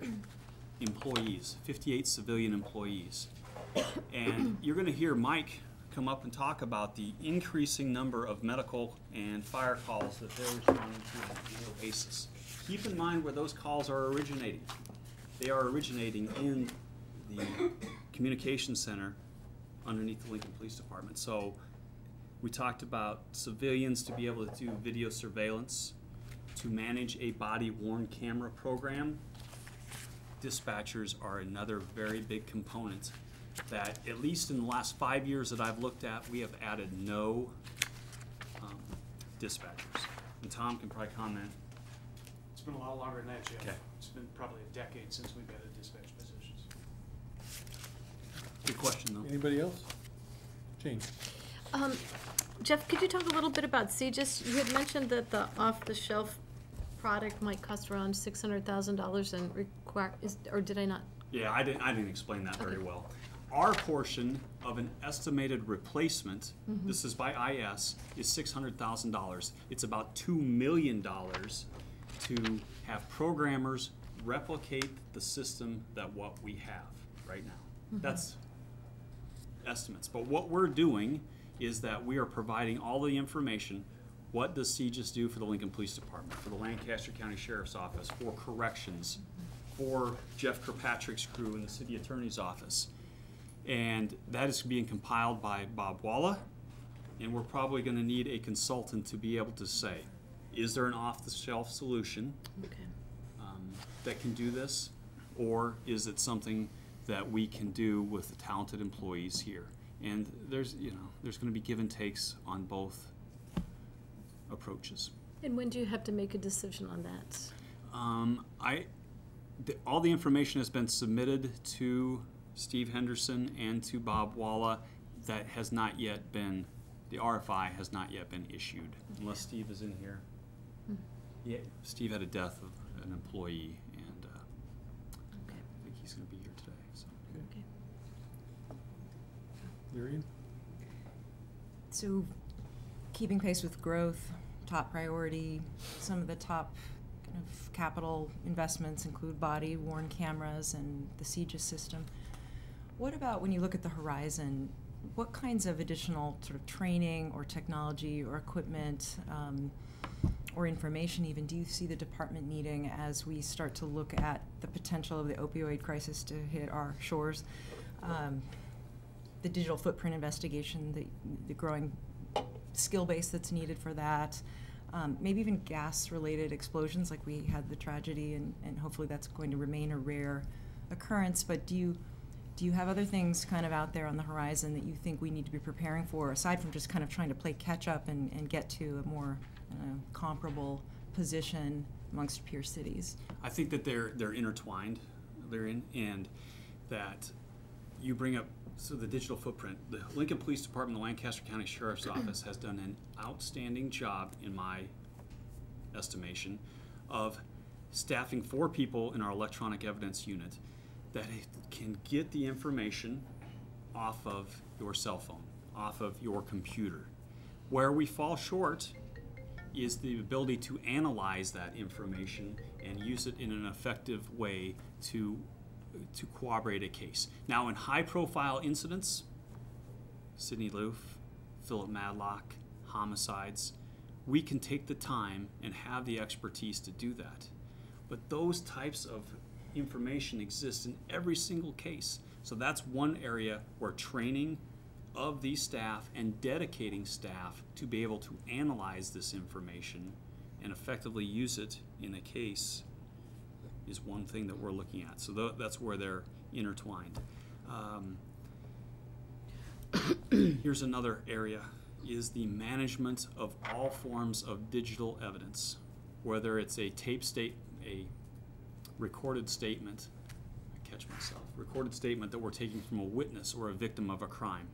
employees, 58 civilian employees. And you're going to hear Mike come up and talk about the increasing number of medical and fire calls that they're responding to on an annual basis. Keep in mind where those calls are originating. They are originating in the Communications Center underneath the Lincoln Police Department. So we talked about civilians to be able to do video surveillance, to manage a body-worn camera program. Dispatchers are another very big component that, at least in the last 5 years that I've looked at, we have added no dispatchers. And Tom can probably comment.
It's been a lot longer than that, Jeff.
Okay.
It's been probably a decade since we've added dispatch positions.
Good question, though.
Anybody else? Jane?
Jeff, could you talk a little bit about CGIS? You had mentioned that the off-the-shelf product might cost around $600,000 and require, or did I not?
Yeah, I didn't explain that very
Okay.
well. Our portion of an estimated replacement, this is by IS, is $600,000. It's about $2 million to have programmers replicate the system that what we have right now. That's estimates. But what we're doing is that we are providing all the information. What does CGIS do for the Lincoln Police Department, for the Lancaster County Sheriff's Office, for corrections, for Jeff Kirkpatrick's crew in the City Attorney's Office? And that is being compiled by Bob Walla, and we're probably going to need a consultant to be able to say, is there an off-the-shelf solution that can do this, or is it something that we can do with the talented employees here? And there's going to be give and takes on both approaches.
And when do you have to make a decision on that?
All the information has been submitted to Steve Henderson and to Bob Walla. That has not yet been, the RFI has not yet been issued, unless Steve is in here. Yeah, Steve had a death of an employee, and
Okay.
I think he's going to be here today. So.
Okay.
Marion?
So, keeping pace with growth, top priority. Some of the top kind of capital investments include body-worn cameras and the CGIS system. What about when you look at the horizon? What kinds of additional sort of training or technology or equipment or information even do you see the department needing as we start to look at the potential of the opioid crisis to hit our shores? The digital footprint investigation, the growing skill base that's needed for that, maybe even gas-related explosions like we had the tragedy, and hopefully that's going to remain a rare occurrence. But do you have other things kind of out there on the horizon that you think we need to be preparing for, aside from just kind of trying to play catch-up and get to a more comparable position amongst peer cities?
I think that they're intertwined, and that you bring up, so the digital footprint. The Lincoln Police Department, the Lancaster County Sheriff's Office has done an outstanding job, in my estimation, of staffing 4 people in our electronic evidence unit that can get the information off of your cell phone, off of your computer. Where we fall short is the ability to analyze that information and use it in an effective way to corroborate a case. Now, in high-profile incidents, Sidney Loof, Philip Madlock, homicides, we can take the time and have the expertise to do that. But those types of information exist in every single case. So that's one area where training of these staff and dedicating staff to be able to analyze this information and effectively use it in a case is one thing that we're looking at. So that's where they're intertwined. Here's another area, is the management of all forms of digital evidence, whether it's a recorded statement, recorded statement that we're taking from a witness or a victim of a crime,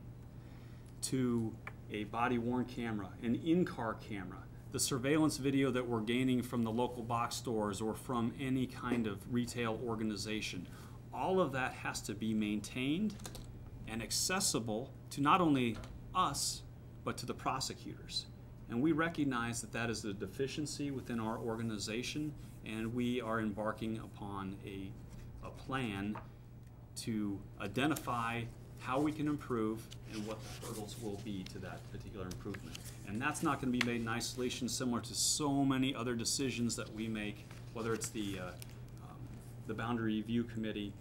to a body-worn camera, an in-car camera, the surveillance video that we're gaining from the local box stores or from any kind of retail organization. All of that has to be maintained and accessible to not only us, but to the prosecutors. And we recognize that that is a deficiency within our organization, and we are embarking upon a plan to identify how we can improve and what the hurdles will be to that particular improvement. And that's not going to be made in isolation, similar to so many other decisions that we make, whether it's the Boundary Review Committee,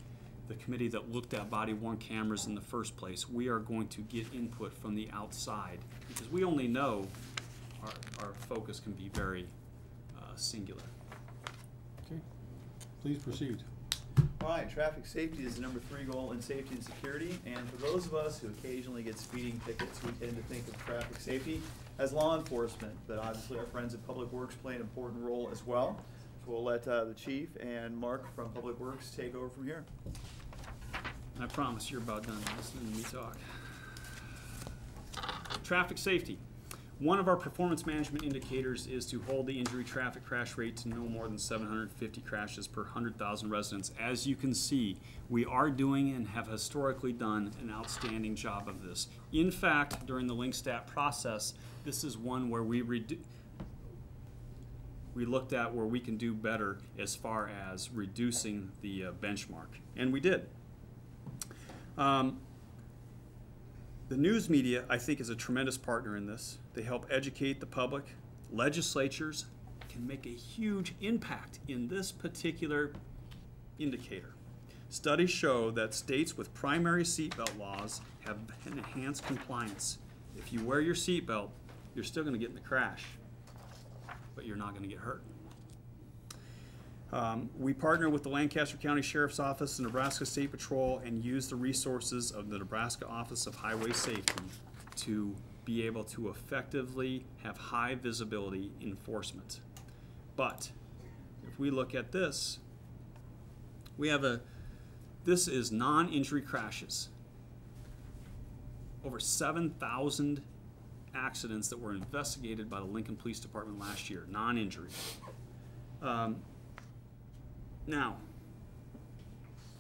the committee that looked at body-worn cameras in the first place. We are going to get input from the outside, because we only know our focus can be very singular.
Okay, please proceed.
All right, traffic safety is the number 3 goal in safety and security. And for those of us who occasionally get speeding tickets, we tend to think of traffic safety as law enforcement. But obviously our friends at Public Works play an important role as well. So we'll let the chief and Mark from Public Works take over from here.
I promise you're about done listening to me talk. Traffic safety. One of our performance management indicators is to hold the injury traffic crash rate to no more than 750 crashes per 100,000 residents. As you can see, we are doing and have historically done an outstanding job of this. In fact, during the LinkStat process, this is one where we looked at where we can do better as far as reducing the benchmark, and we did. The news media, I think, is a tremendous partner in this. They help educate the public. Legislatures can make a huge impact in this particular indicator. Studies show that states with primary seatbelt laws have enhanced compliance. If you wear your seatbelt, you're still going to get in the crash, but you're not going to get hurt. We partner with the Lancaster County Sheriff's Office, the Nebraska State Patrol, and use the resources of the Nebraska Office of Highway Safety to be able to effectively have high visibility enforcement. But if we look at this, this is non-injury crashes. Over 7,000 accidents that were investigated by the Lincoln Police Department last year, non-injury. Now,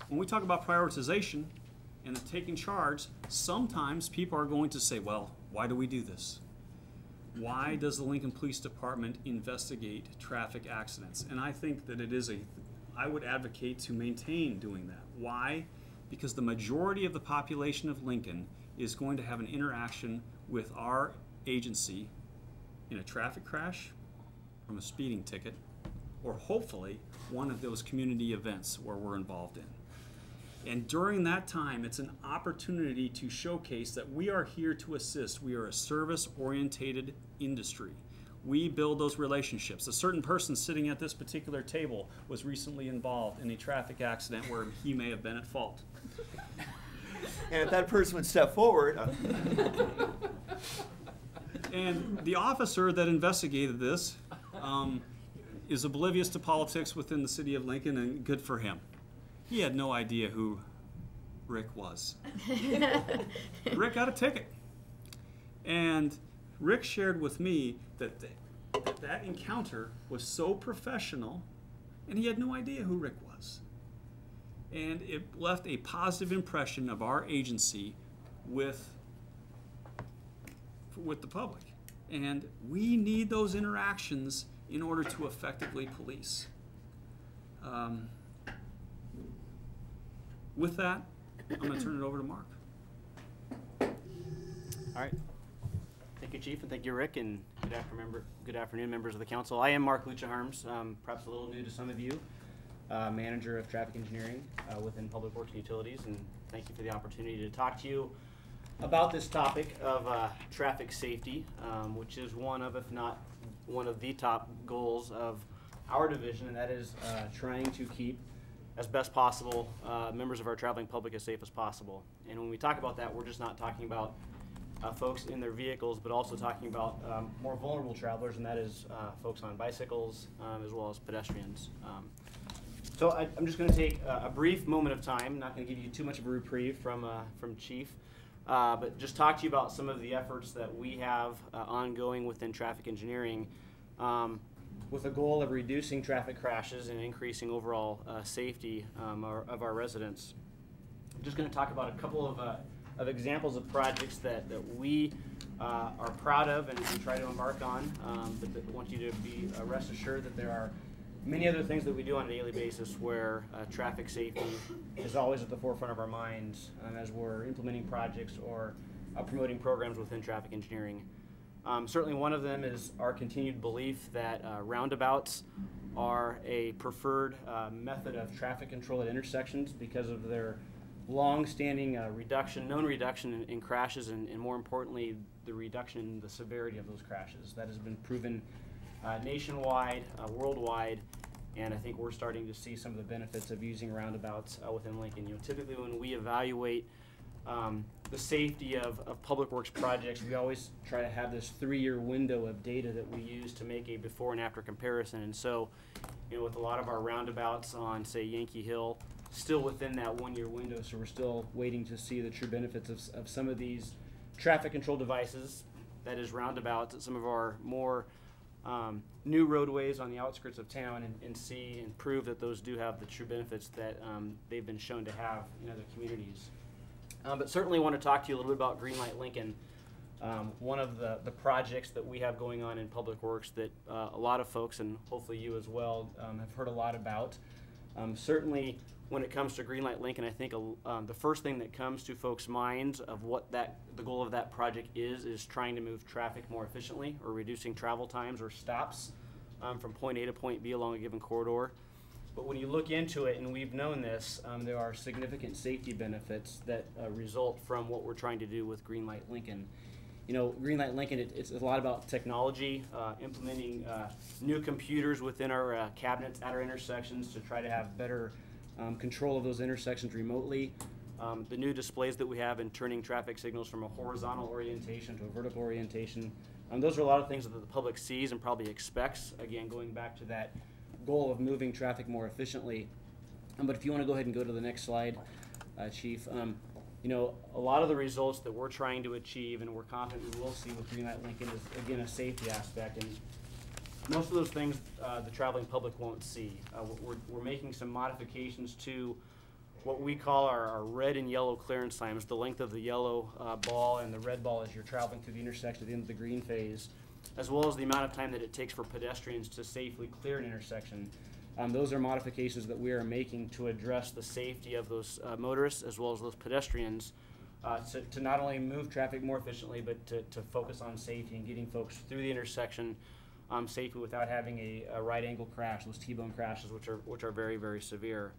when we talk about prioritization and taking charge, sometimes people are going to say, well, why do we do this? Why does the Lincoln Police Department investigate traffic accidents? And I think that I would advocate to maintain doing that. Why? Because the majority of the population of Lincoln is going to have an interaction with our agency in a traffic crash, from a speeding ticket, or hopefully one of those community events where we're involved in. And during that time, it's an opportunity to showcase that we are here to assist. We are a service-orientated industry. We build those relationships. A certain person sitting at this particular table was recently involved in a traffic accident where he may have been at fault.
And if that person would step forward.
And the officer that investigated this is oblivious to politics within the city of Lincoln, and good for him. He had no idea who Rick was. Rick got a ticket. And Rick shared with me that that encounter was so professional, and he had no idea who Rick was. And it left a positive impression of our agency with the public. And we need those interactions in order to effectively police. With that, I'm going to turn it over to Mark.
All right. Thank you, Chief, and thank you, Rick, and good afternoon, members of the council. I am Mark Lucha-Harms, perhaps a little new to some of you, manager of traffic engineering within Public Works and Utilities, and thank you for the opportunity to talk to you about this topic of traffic safety, which is one of, if not one of the top goals of our division, and that is trying to keep as best possible members of our traveling public as safe as possible. And when we talk about that, we're just not talking about folks in their vehicles, but also talking about more vulnerable travelers, and that is folks on bicycles as well as pedestrians. So I'm just going to take a brief moment of time. Not going to give you too much of a reprieve from Chief, but just talk to you about some of the efforts that we have ongoing within traffic engineering with a goal of reducing traffic crashes and increasing overall safety of our residents. I'm just going to talk about a couple of examples of projects that we are proud of and try to embark on, but that want you to be rest assured that there are many other things that we do on a daily basis where traffic safety is always at the forefront of our minds as we're implementing projects or promoting programs within traffic engineering. Certainly one of them is our continued belief that roundabouts are a preferred method of traffic control at intersections because of their long-standing known reduction in crashes, and more importantly, the reduction in the severity of those crashes. That has been proven nationwide, worldwide, and I think we're starting to see some of the benefits of using roundabouts within Lincoln. You know, typically when we evaluate the safety of public works projects, we always try to have this 3-year window of data that we use to make a before and after comparison. And so, you know, with a lot of our roundabouts on, say, Yankee Hill, still within that 1-year window, so we're still waiting to see the true benefits of some of these traffic control devices, that is roundabouts, at some of our more new roadways on the outskirts of town, and see and prove that those do have the true benefits that they've been shown to have in other communities. But certainly want to talk to you a little bit about Greenlight Lincoln, one of the projects that we have going on in Public Works that a lot of folks, and hopefully you as well, have heard a lot about. Certainly when it comes to Greenlight Lincoln, I think the first thing that comes to folks' minds of what the goal of that project is trying to move traffic more efficiently, or reducing travel times or stops from point A to point B along a given corridor. But when you look into it, and we've known this, there are significant safety benefits that result from what we're trying to do with Greenlight Lincoln. You know, Greenlight Lincoln, it's a lot about technology, implementing new computers within our cabinets at our intersections to try to have better control of those intersections remotely. The new displays that we have in turning traffic signals from a horizontal orientation to a vertical orientation. Those are a lot of things that the public sees and probably expects, again, going back to that goal of moving traffic more efficiently. But if you want to go ahead and go to the next slide, Chief. You know, a lot of the results that we're trying to achieve, and we're confident we will see with Greenlight Lincoln, is again a safety aspect, and most of those things the traveling public won't see. We're making some modifications to what we call our red and yellow clearance times, the length of the yellow ball and the red ball as you're traveling through the intersection at the end of the green phase, as well as the amount of time that it takes for pedestrians to safely clear an intersection. Those are modifications that we are making to address the safety of those motorists as well as those pedestrians, to not only move traffic more efficiently, but to focus on safety and getting folks through the intersection safely without having a right angle crash, those T-bone crashes, which are very, very severe.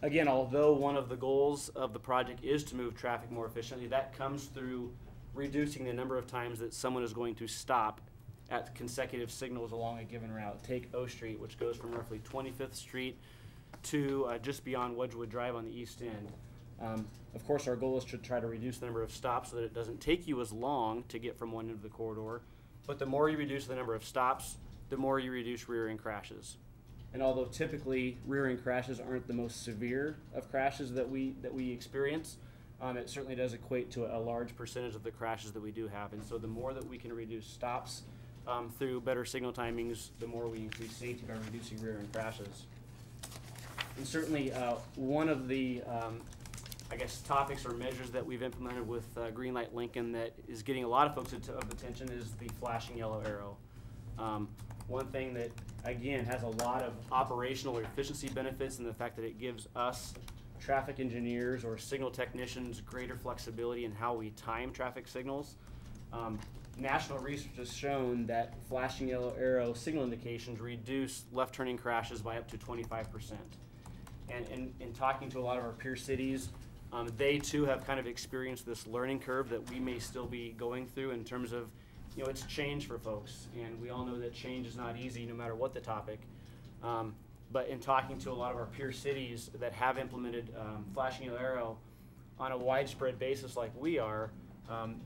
Again, although one of the goals of the project is to move traffic more efficiently, that comes through reducing the number of times that someone is going to stop at consecutive signals along a given route. Take O Street, which goes from roughly 25th Street to just beyond Wedgwood Drive on the east end. Of course, our goal is to try to reduce the number of stops so that it doesn't take you as long to get from one end of the corridor. But the more you reduce the number of stops, the more you reduce rear-end crashes. And although typically rear-end crashes aren't the most severe of crashes that we experience, it certainly does equate to a large percentage of the crashes that we do have. And so the more that we can reduce stops through better signal timings, the more we increase safety by reducing rear-end crashes. And certainly one of the I guess, topics or measures that we've implemented with Greenlight Lincoln that is getting a lot of folks of attention is the flashing yellow arrow. One thing that, again, has a lot of operational or efficiency benefits in the fact that it gives us traffic engineers or signal technicians greater flexibility in how we time traffic signals. National research has shown that flashing yellow arrow signal indications reduce left turning crashes by up to 25%. And in talking to a lot of our peer cities, they too have kind of experienced this learning curve that we may still be going through in terms of, you know, it's change for folks. And we all know that change is not easy no matter what the topic. But in talking to a lot of our peer cities that have implemented flashing yellow arrow on a widespread basis like we are,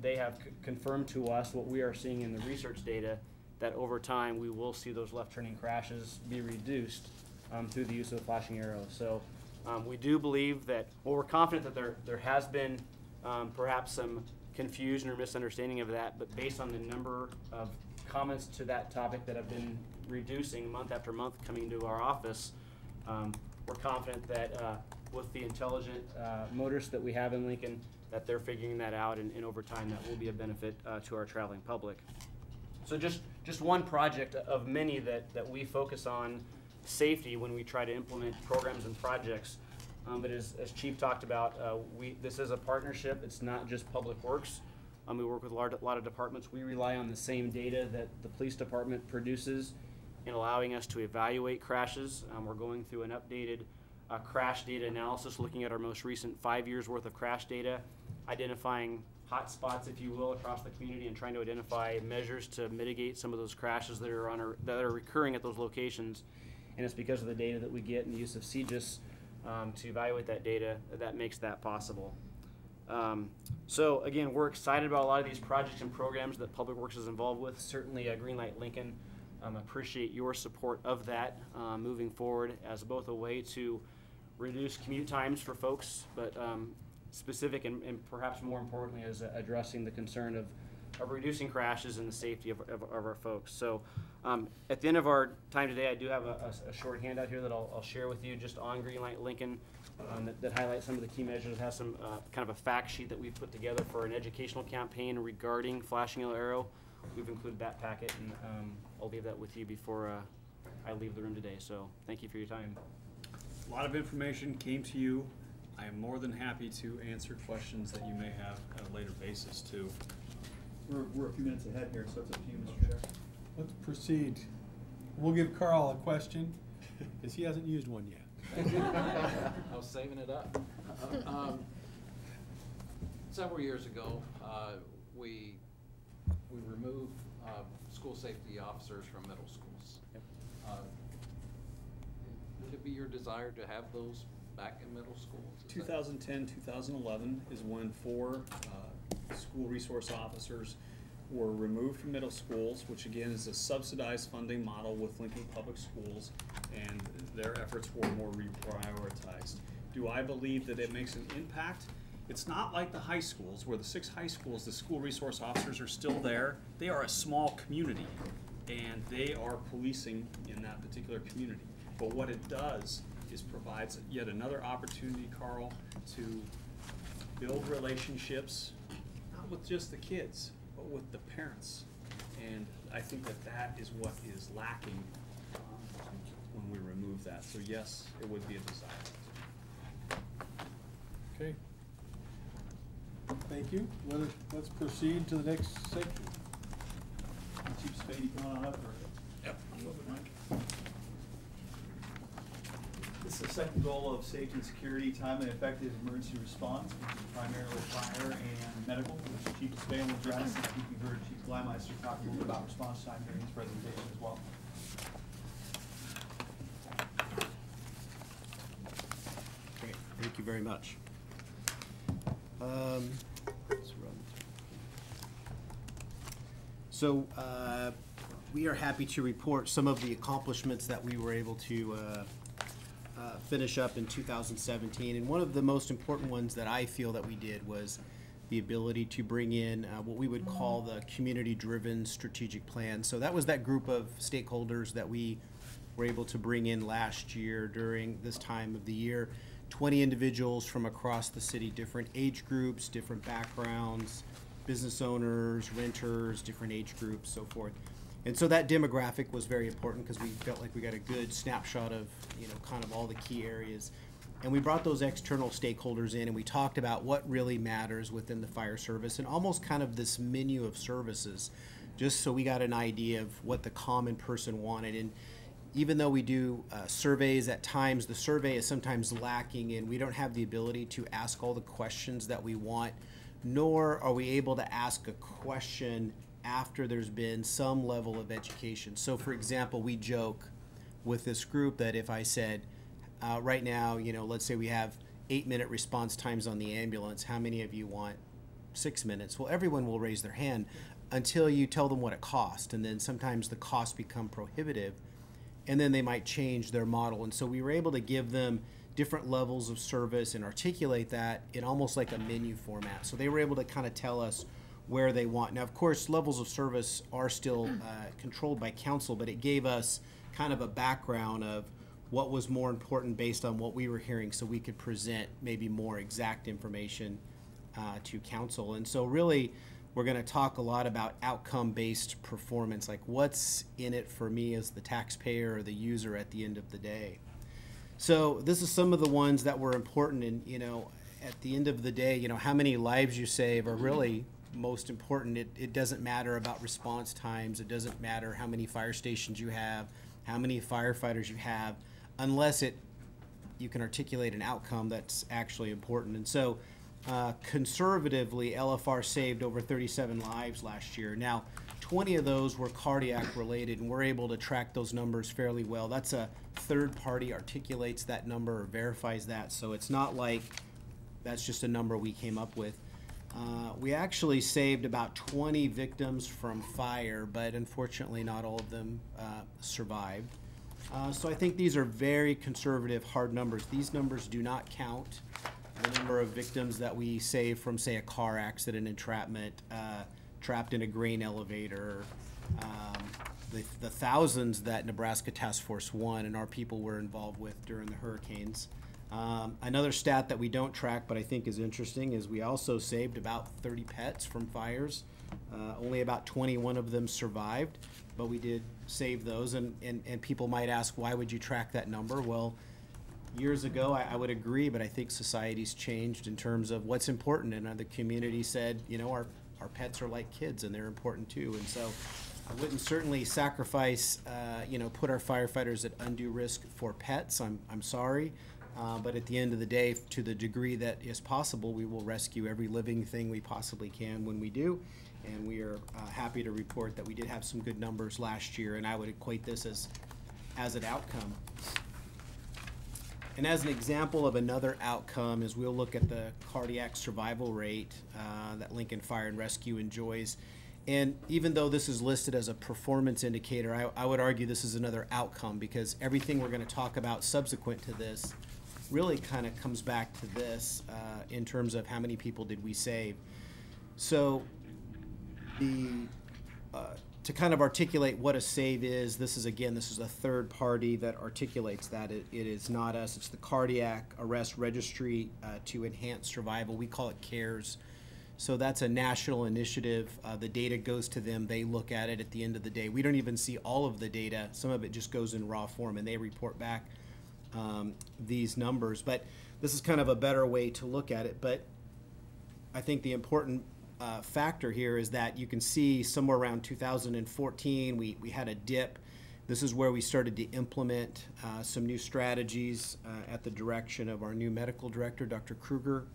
they have confirmed to us what we are seeing in the research data, that over time we will see those left turning crashes be reduced through the use of the flashing arrow. So we do believe that, well, we're confident that there has been perhaps some confusion or misunderstanding of that, but based on the number of comments to that topic that have been reducing month after month coming to our office, we're confident that with the intelligent motorists that we have in Lincoln, that they're figuring that out, and over time that will be a benefit to our traveling public. So just one project of many that we focus on safety when we try to implement programs and projects. But as Chief talked about, this is a partnership. It's not just Public Works. We work with a lot of departments. We rely on the same data that the police department produces in allowing us to evaluate crashes. We're going through an updated crash data analysis, looking at our most recent 5 years worth of crash data, identifying hot spots, if you will, across the community, and trying to identify measures to mitigate some of those crashes that are recurring at those locations. And it's because of the data that we get and the use of CGIS to evaluate that data that makes that possible. So again, we're excited about a lot of these projects and programs that Public Works is involved with. Certainly Greenlight Lincoln, appreciate your support of that moving forward as both a way to reduce commute times for folks, but specific and perhaps more importantly as addressing the concern of reducing crashes and the safety of our folks. So at the end of our time today, I do have a short handout here that I'll share with you just on Greenlight Lincoln that highlights some of the key measures. It has some kind of a fact sheet that we've put together for an educational campaign regarding flashing yellow arrow. We've included that packet, and I'll leave that with you before I leave the room today. So thank you for your time.
A lot of information came to you. I am more than happy to answer questions that you may have at a later basis too.
We're a few minutes ahead here, so it's up to you, Mr. Chair.
Let's proceed. We'll give Carl a question, because he hasn't used one yet.
I was saving it up. Several years ago, we removed school safety officers from middle schools.
Yep.
Would it be your desire to have those back in middle schools?
2010, 2011 is when 4 school resource officers were removed from middle schools, which again is a subsidized funding model with Lincoln Public Schools, and their efforts were more reprioritized. Do I believe that it makes an impact? It's not like the high schools, where the 6 high schools, the school resource officers are still there. They are a small community, and they are policing in that particular community. But what it does is provides yet another opportunity, Carl, to build relationships, not with just the kids, but with the parents. And I think that is what is lacking when we remove that. So yes, it would be a desire.
Okay. Thank you. Let's proceed to the next section.
Chief Spade, you come on up, or?
Yep.
This is the second goal of safety and security, timely and effective emergency response, which is primarily fire and medical, which Chief Spade will address. I think you heard Chief Gleimeister talk a little bit about response time during his presentation as well.
Great, thank you very much. Let's run. So we are happy to report some of the accomplishments that we were able to finish up in 2017. And one of the most important ones that I feel that we did was the ability to bring in what we would call the community-driven strategic plan. So that was that group of stakeholders that we were able to bring in last year during this time of the year 20 individuals from across the city, different age groups, different backgrounds, business owners, renters, different age groups, so forth. And so that demographic was very important because we felt like we got a good snapshot of, kind of all the key areas. And we brought those external stakeholders in and we talked about what really matters within the fire service and almost kind of this menu of services, just so we got an idea of what the common person wanted. And even though we do surveys at times, the survey is sometimes lacking and we don't have the ability to ask all the questions that we want, nor are we able to ask a question after there's been some level of education. So for example, we joke with this group that if I said, right now, let's say we have 8-minute response times on the ambulance, how many of you want 6 minutes? Well, everyone will raise their hand until you tell them what it costs, and then sometimes the costs become prohibitive, and then they might change their model. And so we were able to give them different levels of service and articulate that in almost like a menu format. So they were able to kind of tell us where they want. Now, of course, levels of service are still controlled by council, but it gave us kind of a background of what was more important based on what we were hearing, so we could present maybe more exact information to council. And so really, we're going to talk a lot about outcome-based performance, like what's in it for me as the taxpayer or the user at the end of the day. So this is some of the ones that were important, and at the end of the day, how many lives you save are really most important. It doesn't matter about response times. It doesn't matter how many fire stations you have, how many firefighters you have, unless you can articulate an outcome that's actually important. And so conservatively, LFR saved over 37 lives last year. Now, 20 of those were cardiac related, and we're able to track those numbers fairly well. That's a third party articulates that number or verifies that, so it's not like that's just a number we came up with. We actually saved about 20 victims from fire, but unfortunately not all of them survived. So I think these are very conservative, hard numbers. These numbers do not count the number of victims that we save from, say, a car accident, entrapment, trapped in a grain elevator, the thousands that Nebraska Task Force 1 and our people were involved with during the hurricanes. Another stat that we don't track but I think is interesting is we also saved about 30 pets from fires. Only about 21 of them survived, but we did save those. And people might ask, why would you track that number? Well, years ago I would agree, but I think society's changed in terms of what's important. And the community said, our pets are like kids and they're important too. And so I wouldn't certainly sacrifice, put our firefighters at undue risk for pets. I'm sorry. But at the end of the day, to the degree that is possible, we will rescue every living thing we possibly can when we do. And we are happy to report that we did have some good numbers last year, and I would equate this as an outcome. And as an example of another outcome is we'll look at the cardiac survival rate that Lincoln Fire and Rescue enjoys. And even though this is listed as a performance indicator, I would argue this is another outcome, because everything we're going to talk about subsequent to this really kind of comes back to this in terms of how many people did we save. So to kind of articulate what a save is, this is a third party that articulates that. It is not us. It's the Cardiac Arrest Registry to Enhance Survival. We call it CARES. So that's a national initiative. The data goes to them. They look at it at the end of the day. We don't even see all of the data. Some of it just goes in raw form, and they report back these numbers. But this is kind of a better way to look at it. But I think the important factor here is that you can see somewhere around 2014, we had a dip. This is where we started to implement some new strategies at the direction of our new medical director, Dr. Kruger.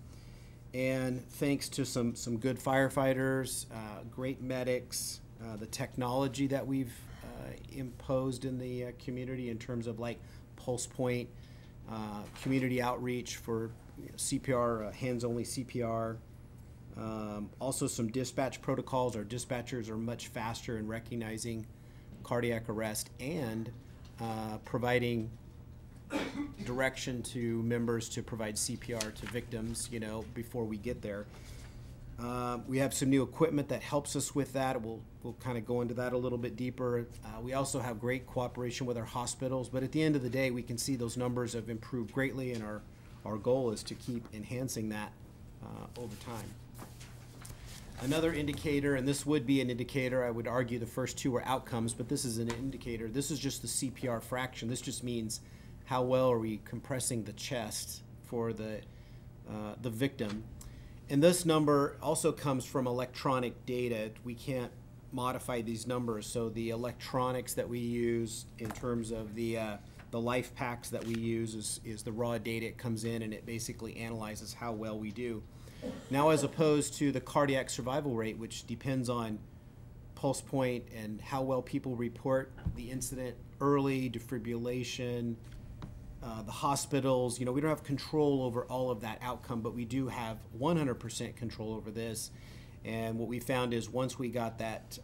And thanks to some good firefighters, great medics, the technology that we've imposed in the community in terms of like pulse point, community outreach for CPR, hands-only CPR. Also some dispatch protocols. Our dispatchers are much faster in recognizing cardiac arrest and providing direction to members to provide CPR to victims, before we get there. We have some new equipment that helps us with that. We'll kind of go into that a little bit deeper. We also have great cooperation with our hospitals, but at the end of the day, we can see those numbers have improved greatly, and our our goal is to keep enhancing that over time. Another indicator, and this would be an indicator, I would argue the first two are outcomes, but this is an indicator. This is just the CPR fraction. This just means how well are we compressing the chest for the victim. And this number also comes from electronic data. We can't modify these numbers, so the electronics that we use in terms of the life packs that we use is the raw data. It comes in and it basically analyzes how well we do. Now, as opposed to the cardiac survival rate, which depends on pulse point and how well people report the incident early, defibrillation, the hospitals, we don't have control over all of that outcome, but we do have 100% control over this. And what we found is once we got that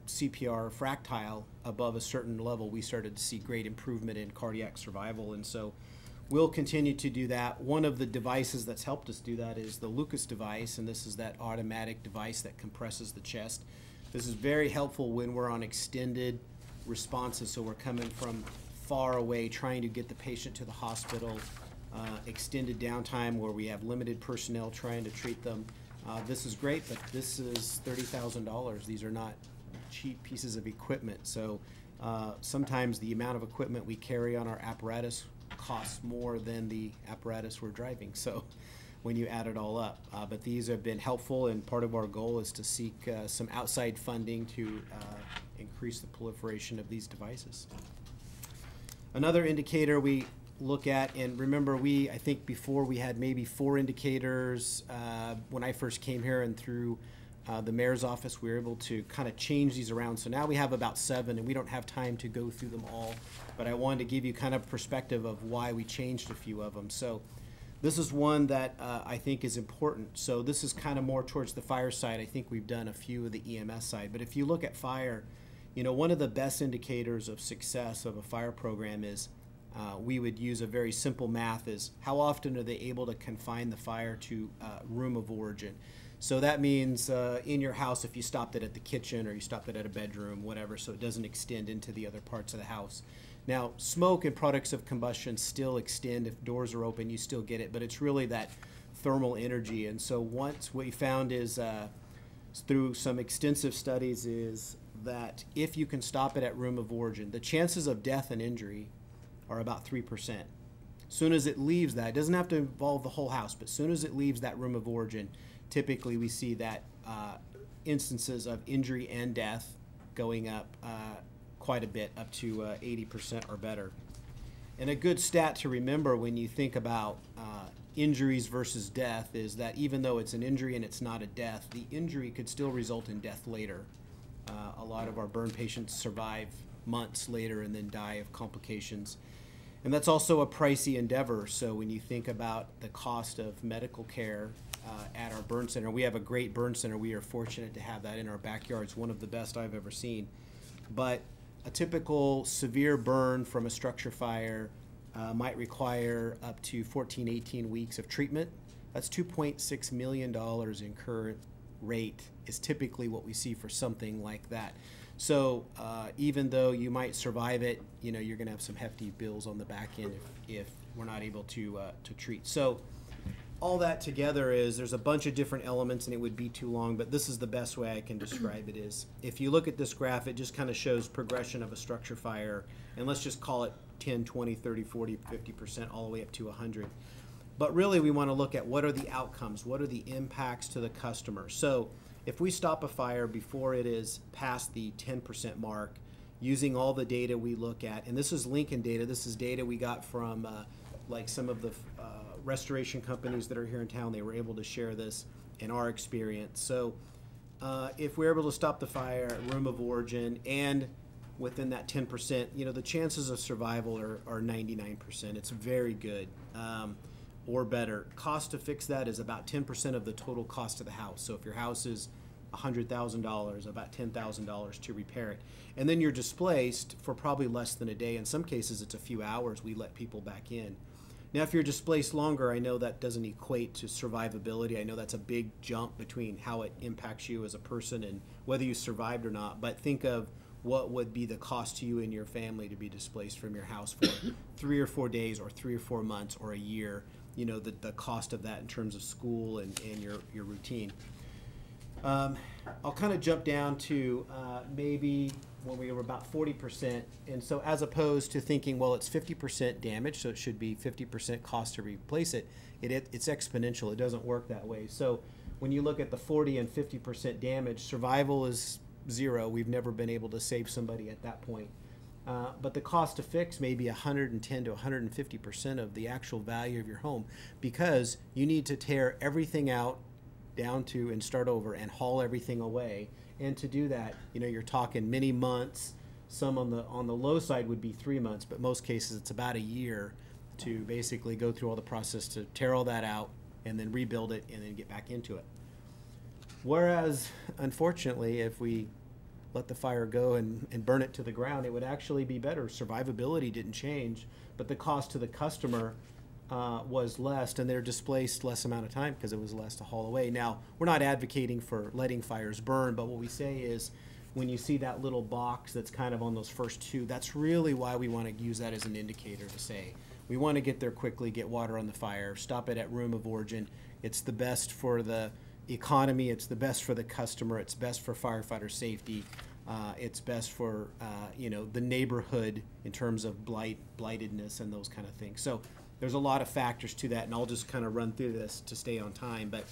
CPR fractile above a certain level, we started to see great improvement in cardiac survival. And so we'll continue to do that. One of the devices that's helped us do that is the Lucas device, and this is that automatic device that compresses the chest. This is very helpful when we're on extended responses, so we're coming from far away trying to get the patient to the hospital, extended downtime where we have limited personnel trying to treat them. This is great, but this is $30,000. These are not cheap pieces of equipment. So sometimes the amount of equipment we carry on our apparatus costs more than the apparatus we're driving. So when you add it all up, but these have been helpful, and part of our goal is to seek some outside funding to increase the proliferation of these devices. Another indicator we look at, and remember I think before we had maybe 4 indicators when I first came here, and through the mayor's office we were able to kind of change these around. So now we have about 7, and we don't have time to go through them all, but I wanted to give you kind of perspective of why we changed a few of them. So this is one that I think is important. So this is kind of more towards the fire side. I think we've done a few of the EMS side, but if you look at fire, one of the best indicators of success of a fire program is we would use a very simple math is how often are they able to confine the fire to room of origin. So that means in your house, if you stopped it at the kitchen or you stopped it at a bedroom, whatever, so it doesn't extend into the other parts of the house. Now, smoke and products of combustion still extend. If doors are open, you still get it, but it's really that thermal energy. And so what we found is through some extensive studies is that if you can stop it at room of origin, the chances of death and injury are about 3%. As soon as it leaves that, it doesn't have to involve the whole house, but as soon as it leaves that room of origin, typically we see that instances of injury and death going up quite a bit, up to 80% or better. And a good stat to remember when you think about injuries versus death is that even though it's an injury and it's not a death, the injury could still result in death later. A lot of our burn patients survive months later and then die of complications. And that's also a pricey endeavor. So when you think about the cost of medical care at our burn center, we have a great burn center. We are fortunate to have that in our backyard. It's one of the best I've ever seen. But a typical severe burn from a structure fire might require up to 14, 18 weeks of treatment. That's $2.6 million in current rate is typically what we see for something like that. So even though you might survive it, you're going to have some hefty bills on the back end if we're not able to treat. So all that together is there's a bunch of different elements, and it would be too long, but this is the best way I can describe it is if you look at this graph, it just kind of shows progression of a structure fire, and let's just call it 10, 20, 30, 40, 50%, all the way up to 100. But really we want to look at what are the outcomes, what are the impacts to the customer. So if we stop a fire before it is past the 10% mark, using all the data we look at, and this is Lincoln data, this is data we got from like some of the restoration companies that are here in town, they were able to share this in our experience. So if we're able to stop the fire at room of origin and within that 10%, the chances of survival are 99%. It's very good. Or better. Cost to fix that is about 10% of the total cost of the house. So if your house is $100,000, about $10,000 to repair it. And then you're displaced for probably less than a day. In some cases, it's a few hours we let people back in. Now, if you're displaced longer, I know that doesn't equate to survivability. I know that's a big jump between how it impacts you as a person and whether you survived or not. But think of what would be the cost to you and your family to be displaced from your house for 3 or 4 days or 3 or 4 months or a year. you know, the cost of that in terms of school and your routine. I'll kind of jump down to maybe when we were about 40%. And so as opposed to thinking, well, it's 50% damage, so it should be 50% cost to replace it, it's exponential. It doesn't work that way. So when you look at the 40 and 50% damage, survival is 0. We've never been able to save somebody at that point. But the cost to fix may be 110 to 150% of the actual value of your home, because you need to tear everything out down to and start over and haul everything away. And to do that, you know, you're talking many months. Some on the low side would be 3 months, but most cases it's about a year to basically go through all the process to tear all that out and then rebuild it and then get back into it. Whereas, unfortunately, if we let the fire go and burn it to the ground, it would actually be better. Survivability didn't change, but the cost to the customer was less, and they're displaced less amount of time because it was less to haul away. Now, we're not advocating for letting fires burn, but what we say is when you see that little box that's kind of on those first two, that's really why we want to use that as an indicator to say, we want to get there quickly, get water on the fire, stop it at room of origin. It's the best for the economy, it's the best for the customer, it's best for firefighter safety, it's best for you know, the neighborhood in terms of blightedness and those kind of things. So there's a lot of factors to that, and I'll just kind of run through this to stay on time. But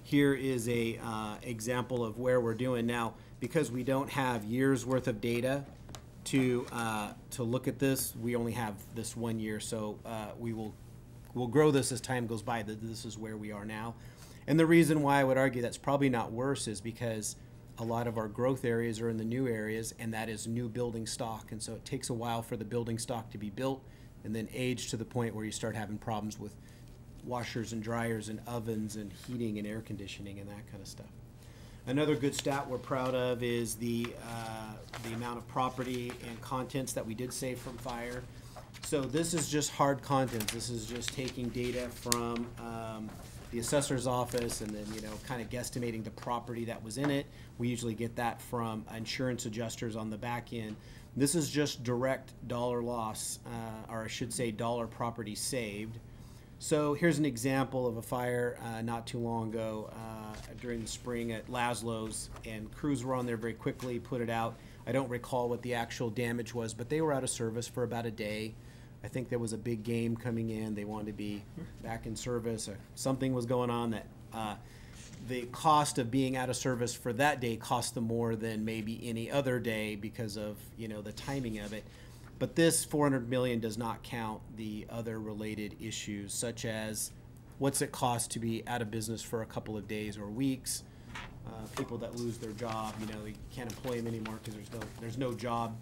here is a example of where we're doing now. Because we don't have years worth of data to look at this, we only have this 1 year. So we'll grow this as time goes by. That this is where we are now. And the reason why I would argue that's probably not worse is because a lot of our growth areas are in the new areas, and that is new building stock. And so it takes a while for the building stock to be built and then age to the point where you start having problems with washers and dryers and ovens and heating and air conditioning and that kind of stuff. Another good stat we're proud of is the amount of property and contents that we did save from fire. So this is just hard contents. This is just taking data from the assessor's office and then, you know, kind of guesstimating the property that was in it. We usually get that from insurance adjusters on the back end. This is just direct dollar loss, or I should say dollar property saved. So here's an example of a fire not too long ago during the spring at Laszlo's, and crews were on there very quickly, put it out. I don't recall what the actual damage was, but they were out of service for about a day. I think there was a big game coming in. They wanted to be back in service, or something was going on that the cost of being out of service for that day cost them more than maybe any other day because of, you know, the timing of it. But this $400 million does not count the other related issues, such as what's it cost to be out of business for a couple of days or weeks, people that lose their job, you know, you can't employ them anymore because there's no job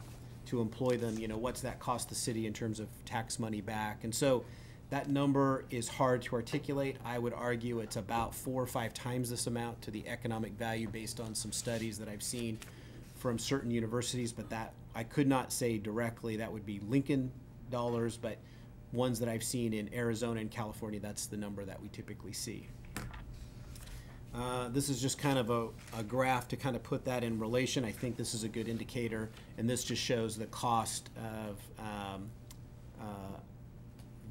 to employ them. You know, what's that cost the city in terms of tax money back? And so that number is hard to articulate. I would argue it's about 4 or 5 times this amount to the economic value based on some studies that I've seen from certain universities, but that I could not say directly. That would be Lincoln dollars, but ones that I've seen in Arizona and California, that's the number that we typically see. This is just kind of a graph to kind of put that in relation. I think this is a good indicator, and this just shows the cost of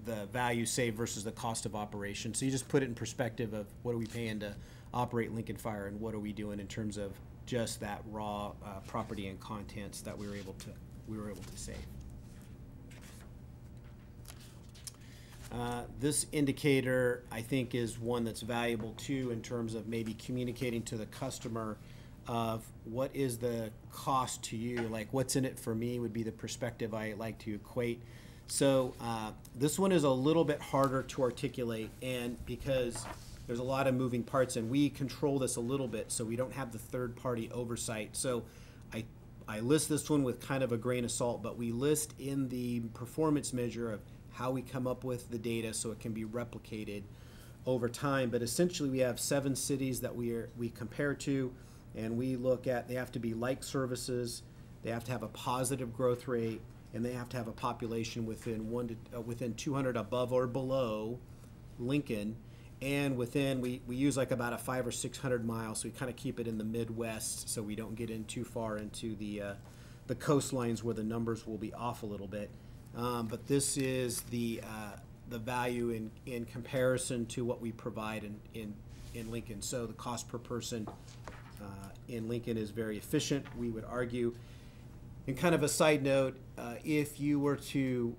the value saved versus the cost of operation. So you just put it in perspective of what are we paying to operate Lincoln Fire and what are we doing in terms of just that raw property and contents that we were able to save. This indicator, I think, is one that's valuable too in terms of maybe communicating to the customer of what is the cost to you, like what's in it for me would be the perspective I like to equate. So this one is a little bit harder to articulate, and because there's a lot of moving parts and we control this a little bit so we don't have the third party oversight. So I list this one with kind of a grain of salt, but we list in the performance measure of how we come up with the data so it can be replicated over time. But essentially we have 7 cities that we compare to, and we look at, they have to be like services, they have to have a positive growth rate, and they have to have a population within 200 above or below Lincoln. And within, we use like about a 500 or 600 miles, so we kind of keep it in the Midwest so we don't get in too far into the coastlines where the numbers will be off a little bit. But this is the the value in comparison to what we provide in Lincoln. So the cost per person in Lincoln is very efficient, we would argue. And kind of a side note, if you were to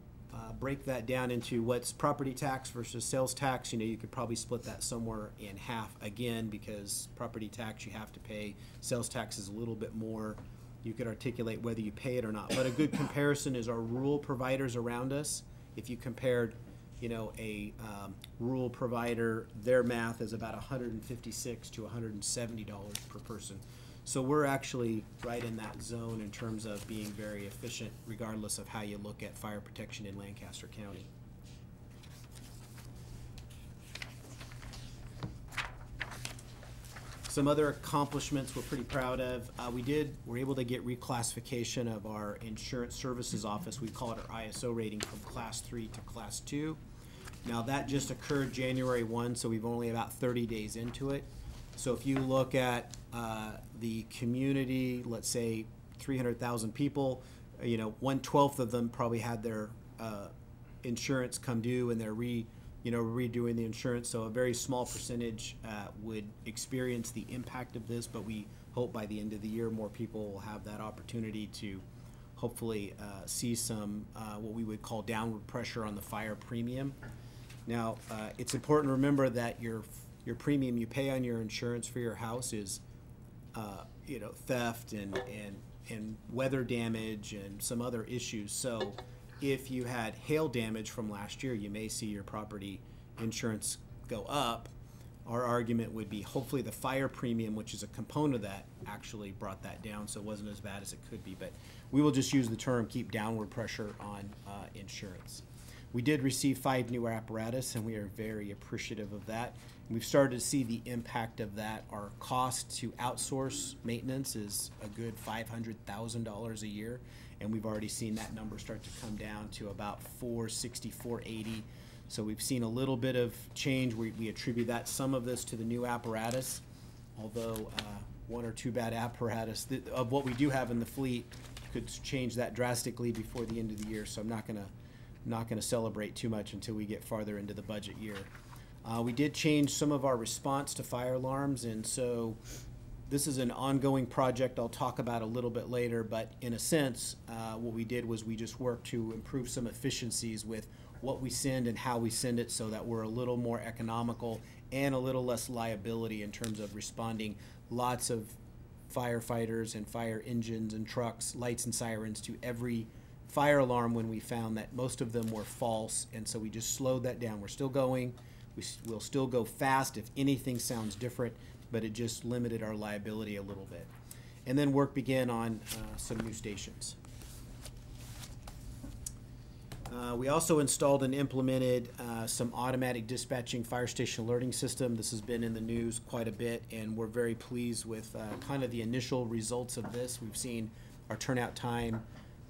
break that down into what's property tax versus sales tax, you could probably split that somewhere in half again, because property tax you have to pay, sales tax is a little bit more. You could articulate whether you pay it or not. But a good comparison is our rural providers around us. If you compared, a rural provider, their math is about $156 to $170 per person. So we're actually right in that zone in terms of being very efficient, regardless of how you look at fire protection in Lancaster County. Some other accomplishments we're pretty proud of. We're able to get reclassification of our insurance services office. We call it our ISO rating from class 3 to class 2. Now that just occurred January 1, so we've only about 30 days into it. So if you look at the community, let's say 300,000 people, 1/12 of them probably had their insurance come due and they're redoing the insurance. So a very small percentage would experience the impact of this, but we hope by the end of the year more people will have that opportunity to hopefully see some what we would call downward pressure on the fire premium. Now, it's important to remember that your premium you pay on your insurance for your house is, theft and weather damage and some other issues. So if you had hail damage from last year, you may see your property insurance go up. Our argument would be hopefully the fire premium, which is a component of that, actually brought that down, so it wasn't as bad as it could be. But we will just use the term keep downward pressure on insurance. We did receive 5 new apparatus, and we are very appreciative of that. We've started to see the impact of that. Our cost to outsource maintenance is a good $500,000 a year, and we've already seen that number start to come down to about $460,000, $480,000. So we've seen a little bit of change. We attribute some of this to the new apparatus, although 1 or 2 bad apparatus of what we do have in the fleet could change that drastically before the end of the year. So I'm not gonna celebrate too much until we get farther into the budget year. We did change some of our response to fire alarms, and so this is an ongoing project I'll talk about a little bit later, but in a sense, what we did was we just worked to improve some efficiencies with what we send and how we send it so that we're a little more economical and a little less liability in terms of responding lots of firefighters and fire engines and trucks, lights and sirens to every fire alarm when we found that most of them were false, and so we just slowed that down. We're still going. We'll still go fast if anything sounds different, but it just limited our liability a little bit. And then work began on some new stations. We also installed and implemented some automatic dispatching fire station alerting system. This has been in the news quite a bit, and we're very pleased with kind of the initial results of this. We've seen our turnout time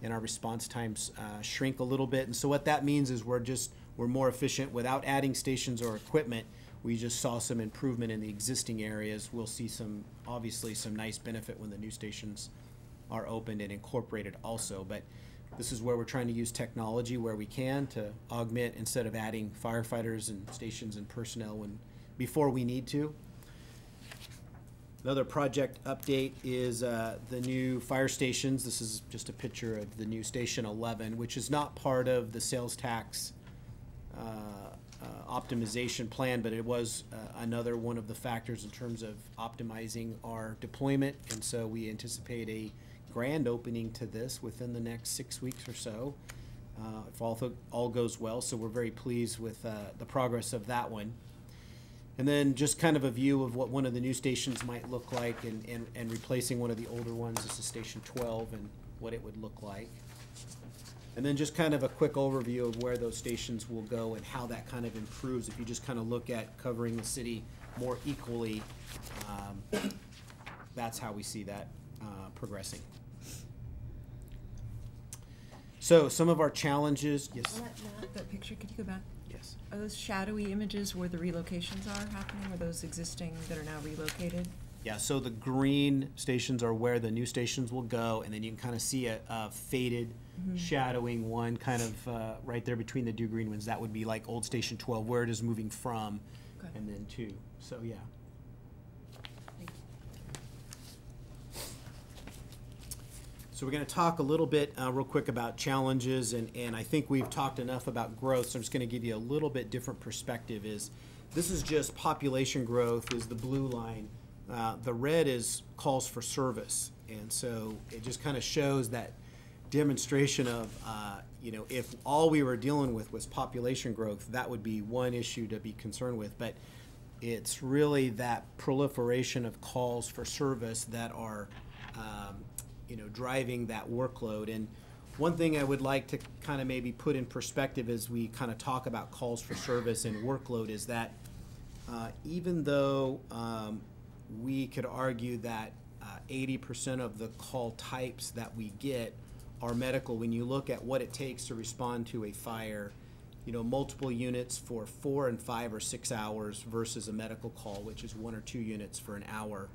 and our response times shrink a little bit. And so what that means is we're more efficient without adding stations or equipment. We just saw some improvement in the existing areas. We'll see obviously some nice benefit when the new stations are opened and incorporated also. But this is where we're trying to use technology where we can to augment instead of adding firefighters and stations and personnel before we need to. Another project update is the new fire stations. This is just a picture of the new Station 11, which is not part of the sales tax optimization plan, but it was another one of the factors in terms of optimizing our deployment. And so we anticipate a grand opening to this within the next 6 weeks or so, if all goes well. So we're very pleased with the progress of that one. And then just kind of a view of what one of the new stations might look like and replacing one of the older ones. This is Station 12 and what it would look like. And then just kind of a quick overview of where those stations will go and how that kind of improves. If you just kind of look at covering the city more equally, that's how we see that progressing. So some of our challenges, yes?
That picture, could you go back?
Yes.
Are those shadowy images where the relocations are happening, or those existing that are now relocated?
Yeah, so the green stations are where the new stations will go, and then you can kind of see a faded shadowing one kind of right there between the two green ones. That would be like old Station 12, where it is moving from,
Okay.
and then to. So, yeah. So we're going to talk a little bit real quick about challenges, and I think we've talked enough about growth, so I'm just going to give you a little bit different perspective. This is just population growth is the blue line. The red is calls for service, and so it just kind of shows that demonstration of, if all we were dealing with was population growth, that would be one issue to be concerned with, but it's really that proliferation of calls for service that are driving that workload. And one thing I would like to kind of maybe put in perspective as we kind of talk about calls for service and workload is that even though we could argue that 80% of the call types that we get are medical, when you look at what it takes to respond to a fire, multiple units for 4 and 5 or 6 hours versus a medical call, which is 1 or 2 units for an hour.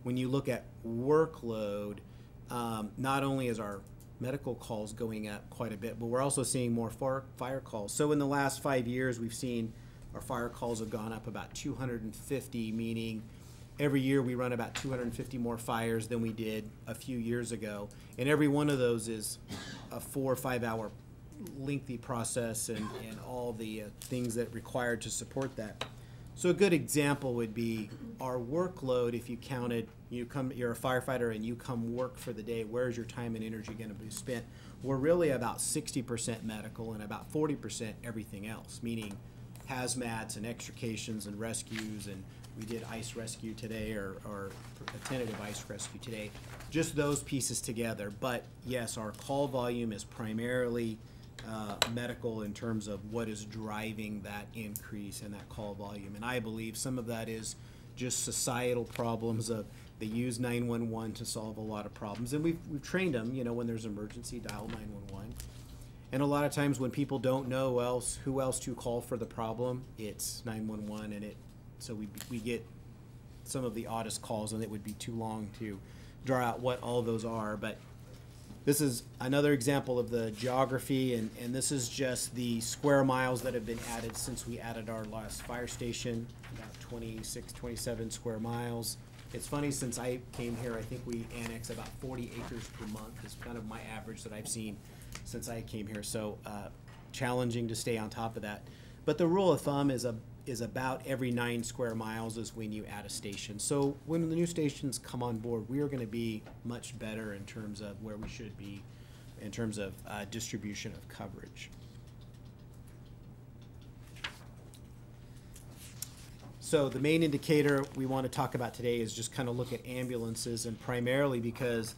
When you look at workload, not only is our medical calls going up quite a bit, but we're also seeing more fire calls. So in the last 5 years, we've seen our fire calls have gone up about 250, meaning every year we run about 250 more fires than we did a few years ago. And every one of those is a 4 or 5 hour lengthy process and all the things that required to support that. So a good example would be our workload. If you counted, you're a firefighter and you come work for the day, where's your time and energy going to be spent? We're really about 60% medical and about 40% everything else, meaning hazmats and extrications and rescues, and we did ice rescue today or a tentative ice rescue today. Just those pieces together. But yes, our call volume is primarily medical in terms of what is driving that increase in that call volume. And I believe some of that is just societal problems of they use 911 to solve a lot of problems. And we've trained them, when there's an emergency, dial 911. And a lot of times when people don't know who else to call for the problem, it's 911, and so we get some of the oddest calls, and it would be too long to draw out what all those are. But this is another example of the geography, and this is just the square miles that have been added since we added our last fire station, about 26, 27 square miles. It's funny, since I came here, I think we annex about 40 acres per month is kind of my average that I've seen since I came here. So challenging to stay on top of that. But the rule of thumb is about every 9 square miles is when you add a station. So when the new stations come on board, we are going to be much better in terms of where we should be in terms of distribution of coverage. So the main indicator we want to talk about today is just kind of look at ambulances, and primarily because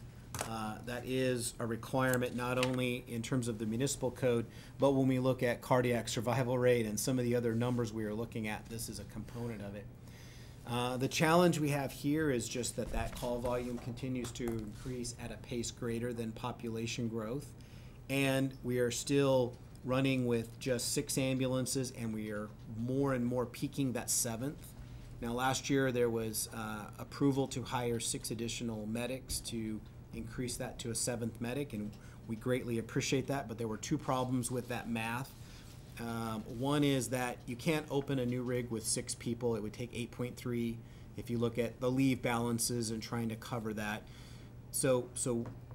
that is a requirement not only in terms of the municipal code, but when we look at cardiac survival rate and some of the other numbers we are looking at, this is a component of it. The challenge we have here is just that call volume continues to increase at a pace greater than population growth, and we are still running with just 6 ambulances, and we are more and more peaking that 7th. Now last year there was approval to hire 6 additional medics to increase that to a 7th medic, and we greatly appreciate that, but there were 2 problems with that math. One is that you can't open a new rig with 6 people. It would take 8.3 if you look at the leave balances and trying to cover that. So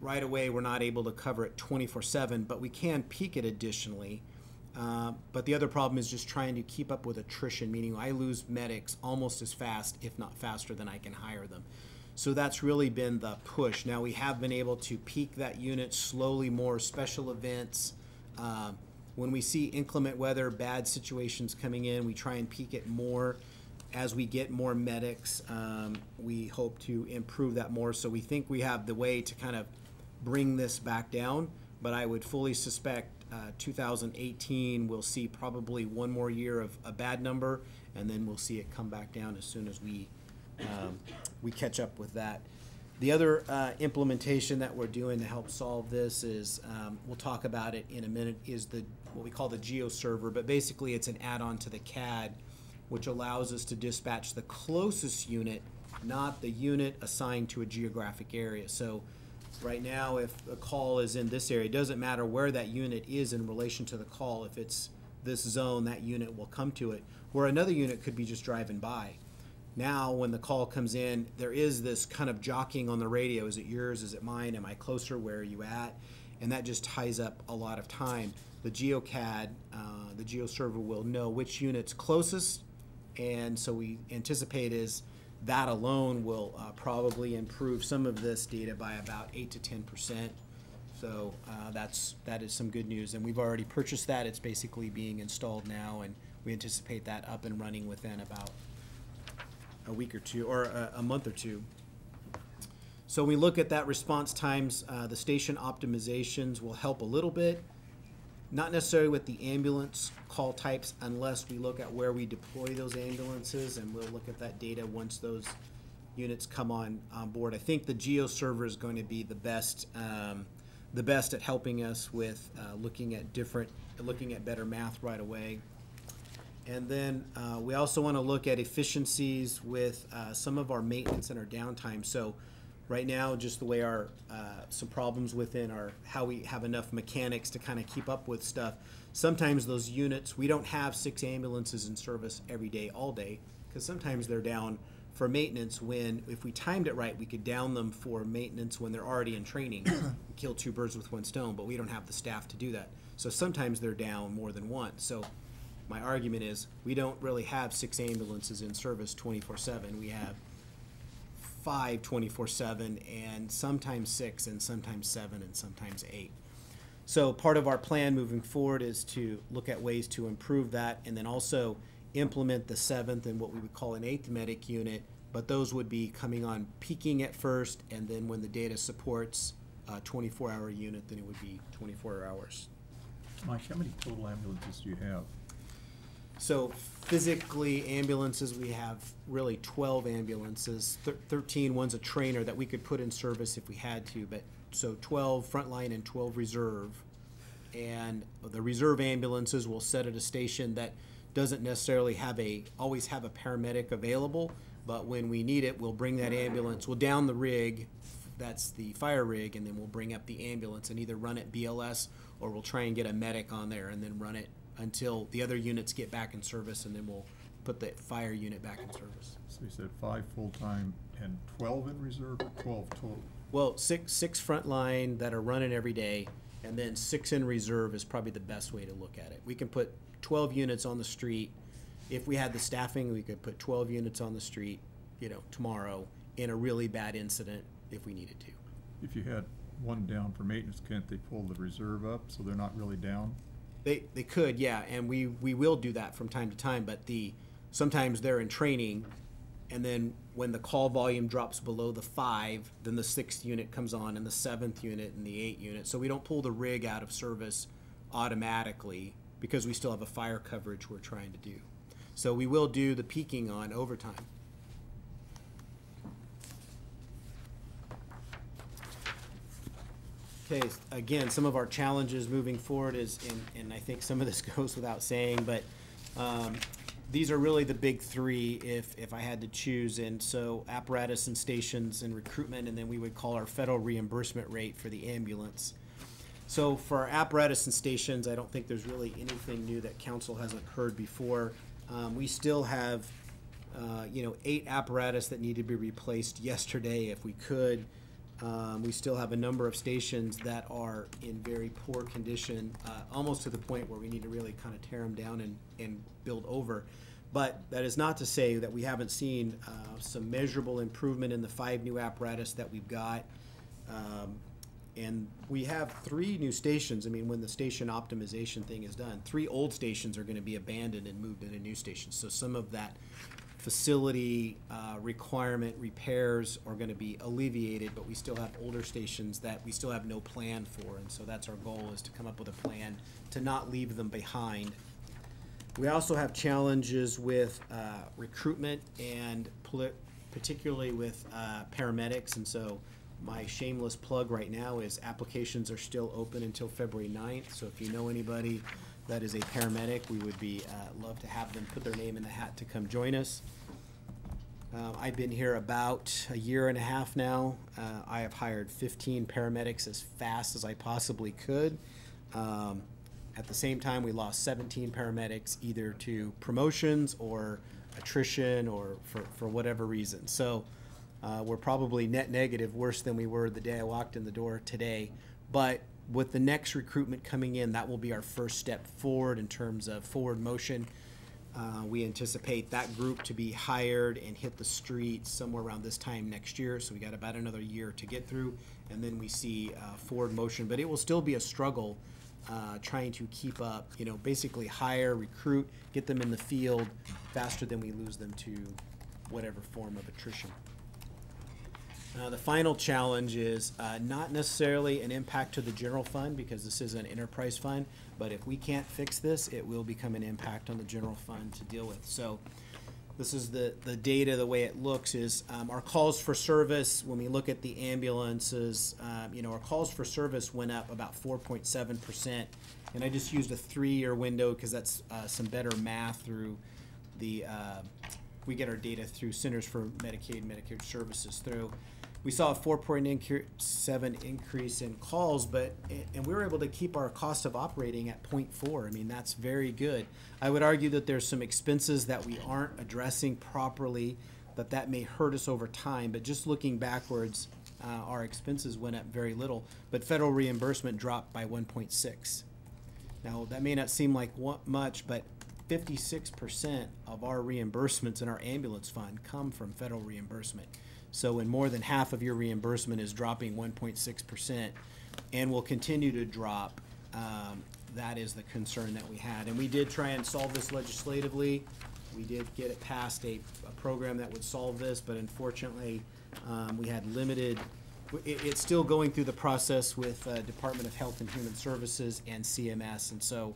right away we're not able to cover it 24/7, but we can peak it additionally. But the other problem is just trying to keep up with attrition, meaning I lose medics almost as fast, if not faster, than I can hire them. So that's really been the push. Now we have been able to peak that unit slowly, more special events. When we see inclement weather, bad situations coming in, we try and peak it more. As we get more medics, we hope to improve that more. So we think we have the way to kind of bring this back down, but I would fully suspect 2018 we'll see probably one more year of a bad number, and then we'll see it come back down as soon as we catch up with that. The other implementation that we're doing to help solve this is, we'll talk about it in a minute, is what we call the Geo server, but basically it's an add-on to the CAD, which allows us to dispatch the closest unit not the unit assigned to a geographic area. So right now, if a call is in this area, it doesn't matter where that unit is in relation to the call. If it's this zone, that unit will come to it, where another unit could be just driving by. Now, when the call comes in, there is this kind of jockeying on the radio. Is it yours? Is it mine? Am I closer? Where are you at? And that just ties up a lot of time. The GeoCAD, the GeoServer will know which unit's closest, and so we anticipate is that alone will probably improve some of this data by about 8 to 10%. So that is some good news, and we've already purchased that. It's basically being installed now, and we anticipate that up and running within about a week or two, or a month or two. So when we look at that response times, the station optimizations will help a little bit. Not necessarily with the ambulance call types unless we look at where we deploy those ambulances, and we'll look at that data once those units come on board. I think the GeoServer is going to be the best at helping us with looking at better math right away. And then we also want to look at efficiencies with some of our maintenance and our downtime. So right now, just the way our some problems within our how we have enough mechanics to kind of keep up with stuff. Sometimes those units, we don't have 6 ambulances in service every day, all day, because sometimes they're down for maintenance when, if we timed it right, we could down them for maintenance when they're already in training. Kill 2 birds with 1 stone, but we don't have the staff to do that. So sometimes they're down more than once. So my argument is we don't really have 6 ambulances in service 24/7. We have 5 24/7, and sometimes 6, and sometimes 7, and sometimes 8. So part of our plan moving forward is to look at ways to improve that, and then also implement the 7th and what we would call an 8th medic unit, but those would be coming on peaking at first, and then when the data supports a 24-hour unit, then it would be 24 hours.
Mike, how many total ambulances do you have?
So physically, ambulances, we have really 12 ambulances, 13, one's a trainer that we could put in service if we had to, but so 12 frontline and 12 reserve. And the reserve ambulances will set at a station that doesn't necessarily always have a paramedic available, but when we need it, we'll bring that ambulance, we'll down the rig, that's the fire rig, and then we'll bring up the ambulance and either run it BLS or we'll try and get a medic on there and then run it until the other units get back in service, and then we'll put the fire unit back in service.
So you said 5 full-time and 12 in reserve, or 12 total?
Well, six frontline that are running every day, and then 6 in reserve is probably the best way to look at it. We can put 12 units on the street. If we had the staffing, we could put 12 units on the street, tomorrow in a really bad incident if we needed to.
If you had one down for maintenance, can't they pull the reserve up so they're not really down?
They could, yeah, and we will do that from time to time, but sometimes they're in training, and then when the call volume drops below the 5, then the 6th unit comes on, and the 7th unit, and the 8th unit. So we don't pull the rig out of service automatically because we still have a fire coverage we're trying to do. So we will do the peaking on overtime. Okay, again, some of our challenges moving forward is, and I think some of this goes without saying, but these are really the big 3 if I had to choose. And so apparatus and stations and recruitment, and then we would call our federal reimbursement rate for the ambulance. So for our apparatus and stations, I don't think there's really anything new that council hasn't heard before. We still have 8 apparatus that need to be replaced yesterday if we could. We still have a number of stations that are in very poor condition, almost to the point where we need to really kind of tear them down and build over. But that is not to say that we haven't seen some measurable improvement in the 5 new apparatus that we've got. And we have 3 new stations. I mean, when the station optimization thing is done, 3 old stations are going to be abandoned and moved into new stations. So some of that facility requirement repairs are going to be alleviated, but we still have older stations that we still have no plan for, and so that's our goal, is to come up with a plan to not leave them behind. We also have challenges with recruitment, and particularly with paramedics, and so my shameless plug right now is applications are still open until February 9th, so if you know anybody that is a paramedic, we would be love to have them put their name in the hat to come join us. I've been here about a year and a half now. I have hired 15 paramedics as fast as I possibly could. At the same time, we lost 17 paramedics either to promotions or attrition or for whatever reason. So we're probably net negative, worse than we were the day I walked in the door today. But with the next recruitment coming in, that will be our first step forward in terms of forward motion. We anticipate that group to be hired and hit the streets somewhere around this time next year. So we got about another year to get through, and then we see forward motion. But it will still be a struggle trying to keep up, basically hire, recruit, get them in the field faster than we lose them to whatever form of attrition. The final challenge is not necessarily an impact to the general fund because this is an enterprise fund, but if we can't fix this, it will become an impact on the general fund to deal with. So this is the data. The way it looks is our calls for service, when we look at the ambulances, our calls for service went up about 4.7%. And I just used a 3-year window because that's some better math through the, we get our data through Centers for Medicaid and Medicare Services through. We saw a 4.7 increase in calls, and we were able to keep our cost of operating at 0.4. I mean, that's very good. I would argue that there's some expenses that we aren't addressing properly, that may hurt us over time. But just looking backwards, our expenses went up very little, but federal reimbursement dropped by 1.6. Now, that may not seem like much, but 56% of our reimbursements in our ambulance fund come from federal reimbursement. So when more than half of your reimbursement is dropping 1.6% and will continue to drop, that is the concern that we had. And we did try and solve this legislatively. We did get it passed, a program that would solve this, but unfortunately we had limited. It's still going through the process with Department of Health and Human Services and CMS, and so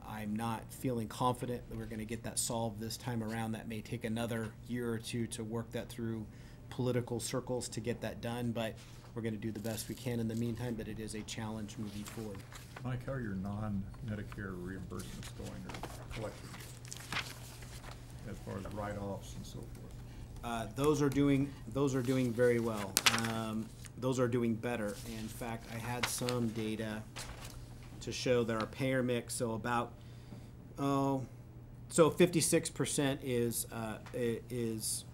I'm not feeling confident that we're going to get that solved this time around. That may take another year or two to work that through political circles to get that done, but we're going to do the best we can in the meantime, but it is a challenge moving forward.
Mike, how are your non-Medicare reimbursements going or collections as far as write-offs and so forth?
Those are doing very well. Those are doing better. In fact, I had some data to show that our payer mix, so about so 56% is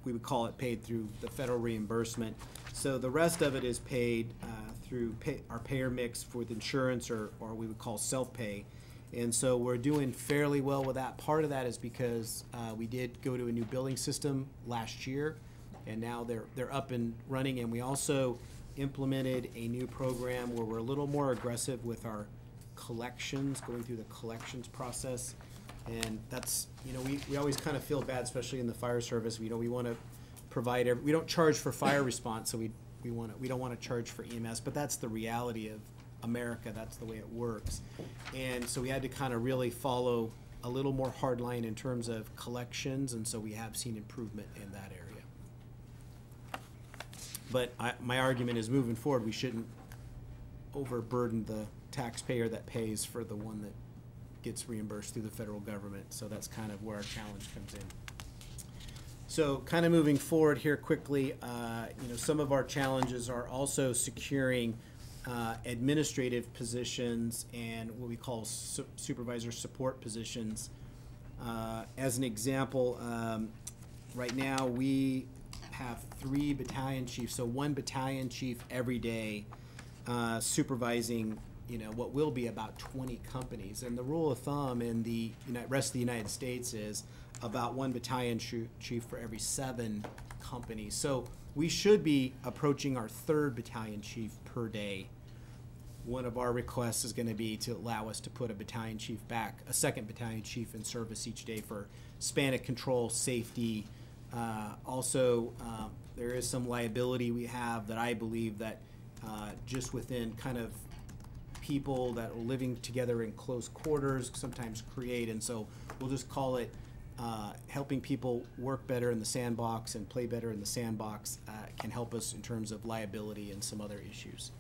we would call it paid through the federal reimbursement. So the rest of it is paid through our payer mix with insurance or we would call self-pay. And so we're doing fairly well with that. Part of that is because we did go to a new billing system last year, and now they're up and running. And we also implemented a new program where we're a little more aggressive with our collections, going through the collections process. And that's, we always kind of feel bad, especially in the fire service. We want to provide we don't charge for fire response, so we don't want to charge for EMS, but that's the reality of America. That's the way it works. And so we had to kind of really follow a little more hard line in terms of collections, and so we have seen improvement in that area. But my argument is moving forward, we shouldn't overburden the taxpayer that pays for the one that gets reimbursed through the federal government. So that's kind of where our challenge comes in. So kind of moving forward here quickly, some of our challenges are also securing administrative positions and what we call supervisor support positions. As an example, right now we have 3 battalion chiefs, so 1 battalion chief every day supervising what will be about 20 companies. And the rule of thumb in the rest of the United States is about 1 battalion chief for every 7 companies. So we should be approaching our 3rd battalion chief per day. One of our requests is going to be to allow us to put a 2nd battalion chief in service each day for span of control, safety. Also, there is some liability we have that I believe that just within kind of people that are living together in close quarters sometimes create, and so we'll just call it helping people work better in the sandbox and play better in the sandbox can help us in terms of liability and some other issues.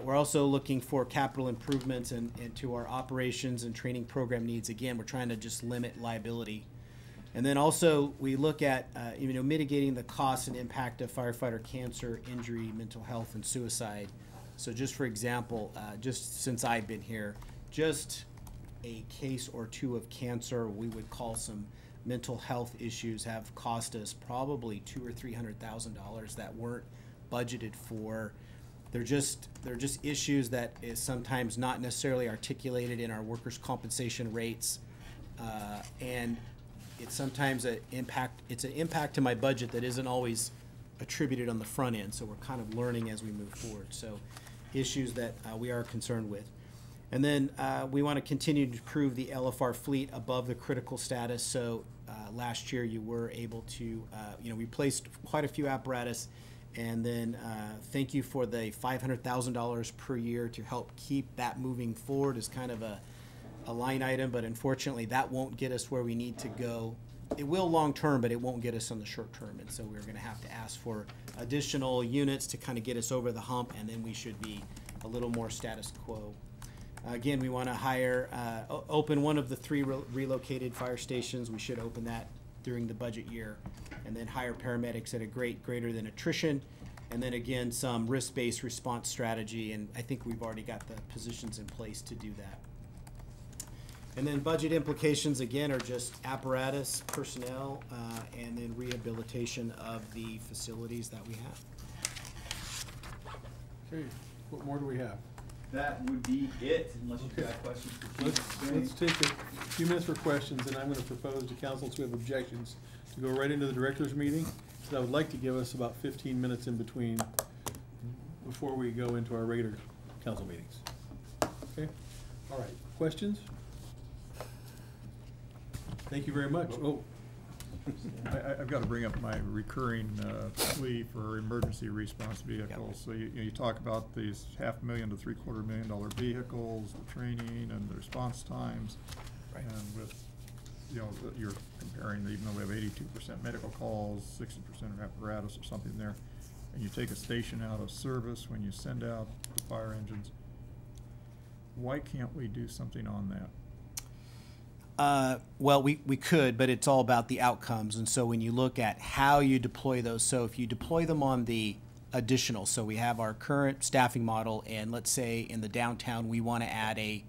We're also looking for capital improvements into our operations and training program needs. Again, we're trying to just limit liability. And then also, we look at, mitigating the cost and impact of firefighter cancer, injury, mental health, and suicide. So just for example, just since I've been here, just a case or two of cancer, we would call some mental health issues, have cost us probably $200,000 or $300,000 that weren't budgeted for. They're just issues that is sometimes not necessarily articulated in our workers' compensation rates, and it's sometimes an impact to my budget that isn't always attributed on the front end. So we're kind of learning as we move forward. So issues that we are concerned with. And then we want to continue to improve the LFR fleet above the critical status. So last year you were able to, replace quite a few apparatus. And then thank you for the $500,000 per year to help keep that moving forward as kind of a line item. But unfortunately, that won't get us where we need to go. It will long term, but it won't get us on the short term. And so we're going to have to ask for additional units to kind of get us over the hump, and then we should be a little more status quo. Again, we want to open one of the 3 relocated fire stations. We should open that during the budget year, and then hire paramedics at a greater than attrition, and then again some risk-based response strategy. And I think we've already got the positions in place to do that. And then budget implications again are just apparatus, personnel, and then rehabilitation of the facilities that we have.
Okay, what more do we have?
That would be it, unless you've got questions for Chief.
Let's take a few minutes for questions, and I'm going to propose to council to have objections to go right into the director's meeting. So I would like to give us about 15 minutes in between before we go into our regular council meetings. Okay? All right. Questions? Thank you very much. Oh.
I've got to bring up my recurring plea for emergency response vehicles. So you talk about these $500,000 to $750,000 vehicles, the training and the response times,
Right.
and with you're comparing, even though we have 82% medical calls, 60% of apparatus or something there, and you take a station out of service when you send out the fire engines. Why can't we do something on that?
Well, we could, but it's all about the outcomes. And so when you look at how you deploy those, so if you deploy them on the additional, so we have our current staffing model, and let's say in the downtown we want to add a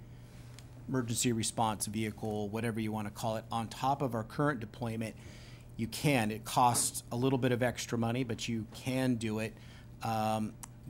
emergency response vehicle, whatever you want to call it, on top of our current deployment, you can. It costs a little bit of extra money, but you can do it.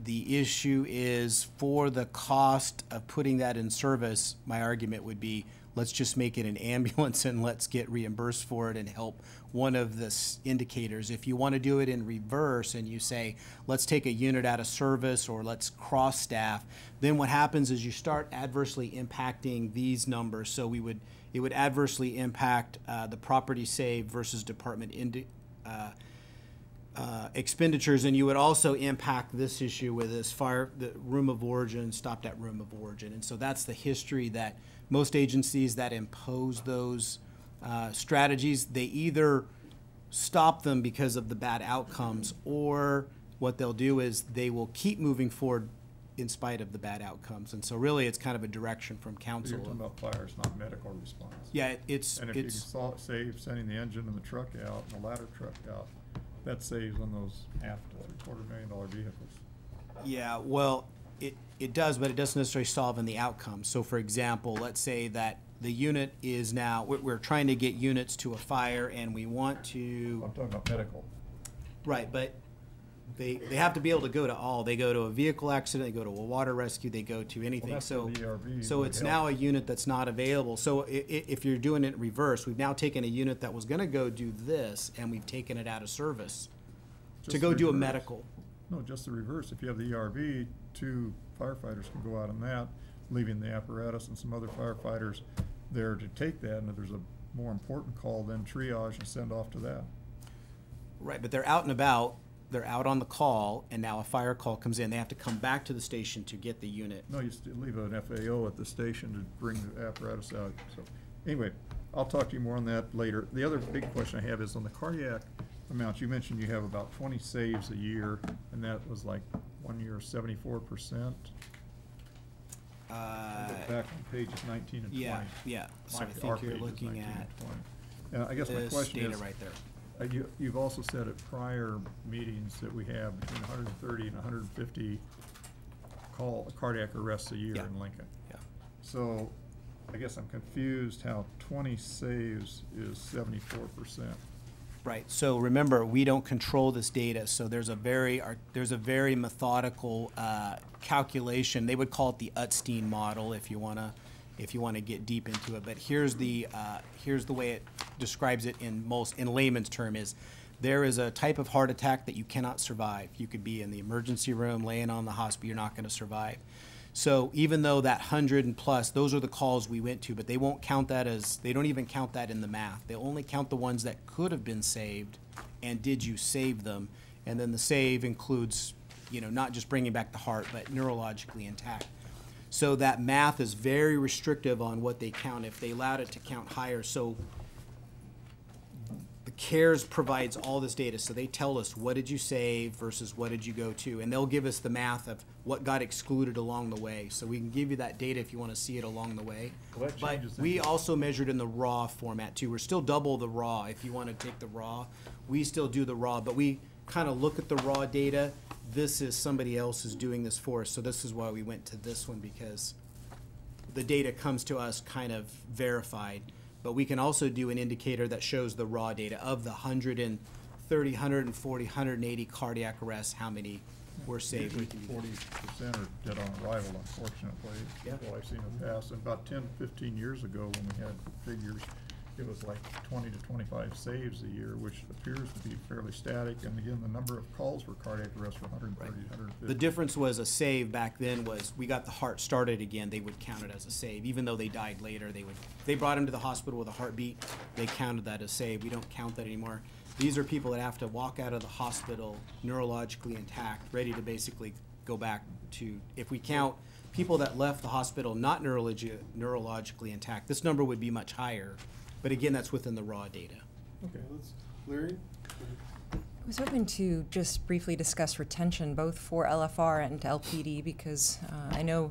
The issue is for the cost of putting that in service, my argument would be, let's just make it an ambulance and let's get reimbursed for it and help one of the indicators. If you want to do it in reverse and you say, let's take a unit out of service or let's cross staff, then what happens is you start adversely impacting these numbers. So it would adversely impact the property saved versus department expenditures, and you would also impact this issue with this the room of origin, stopped at room of origin. And so that's the history that most agencies that impose those strategies, they either stop them because of the bad outcomes, or what they'll do is they will keep moving forward in spite of the bad outcomes. And so really it's kind of a direction from council.
You're talking about fires, not medical response.
Yeah, it's...
And if you can save sending the engine and the truck out and the ladder truck out, that saves on those $500,000 to $250,000 vehicles.
Yeah, well, it does, but it doesn't necessarily solve in the outcome. So for example, let's say that the unit is now, we're trying to get units to a fire and we want to...
I'm talking about medical.
Right, but they have to be able to go to all. They go to a vehicle accident, they go to a water rescue, they go to anything.
Well,
so
so
it's now a unit that's not available. So if you're doing it in reverse, we've now taken a unit that was going to go do this and we've taken it out of service to go do a medical.
No, just the reverse. If you have the ERV, 2 firefighters can go out on that, leaving the apparatus and some other firefighters there to take that, and if there's a more important call, then triage and send off to that.
Right, but they're out and about, they're out on the call, and now a fire call comes in. They have to come back to the station to get the unit.
No, you still leave an FAO at the station to bring the apparatus out. So anyway, I'll talk to you more on that later. The other big question I have is on the cardiac amounts. You mentioned you have about 20 saves a year, and that was like 1 year 74%. Back on pages 19 and 20.
Yeah. So I think you're looking at
And I guess my
this
question
data
is,
right there.
You've also said at prior meetings that we have between 130 and 150 cardiac arrests a year
Yeah.
in Lincoln.
Yeah.
So I guess I'm confused how 20 saves is 74%.
Right, so remember, we don't control this data, so there's a very methodical calculation. They would call it the Utstein model if you wanna get deep into it. But here's the way it describes it in layman's term is, there is a type of heart attack that you cannot survive. You could be in the emergency room, laying on the hospital, you're not gonna survive. So even though that 100 and plus, those are the calls we went to, but they won't count that they don't even count that in the math. They only count the ones that could have been saved, and did you save them? And then the save includes, not just bringing back the heart, but neurologically intact. So that math is very restrictive on what they count, if they allowed it to count higher. So the CARES provides all this data, so they tell us what did you save versus what did you go to, and they'll give us the math of what got excluded along the way. So we can give you that data if you want to see it along the way.
Well, that
But
changes
we
things.
also measured in the raw format too. We're still double the raw. If you want to take the raw, we still do the raw, but we kind of look at the raw data. This is somebody else is doing this for us, so this is why we went to this one, because the data comes to us kind of verified. But we can also do an indicator that shows the raw data of the 130, 140, 180 cardiac arrests, how many were saved. We
Usually
can do
40% are dead on arrival, unfortunately.
Yeah.
People I've seen in the past. And about 10, 15 years ago, when we had figures, it was like 20 to 25 saves a year, which appears to be fairly static. And again, the number of calls for cardiac arrest were 130 to 150.
The difference was a save back then was we got the heart started again, they would count it as a save. Even though they died later, they brought him to the hospital with a heartbeat, they counted that as save. We don't count that anymore. These are people that have to walk out of the hospital neurologically intact, ready to basically go back to, if we count people that left the hospital not neurologically intact, this number would be much higher. But again, that's within the raw data.
Okay, Larry?
I was hoping to just briefly discuss retention, both for LFR and LPD, because I know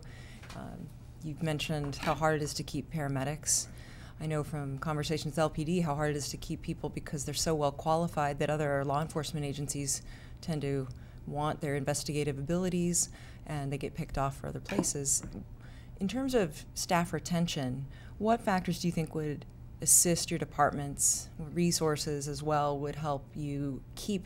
you've mentioned how hard it is to keep paramedics. I know from conversations with LPD how hard it is to keep people because they're so well qualified that other law enforcement agencies tend to want their investigative abilities and they get picked off for other places. In terms of staff retention, what factors do you think would assist your departments, resources as well, would help you keep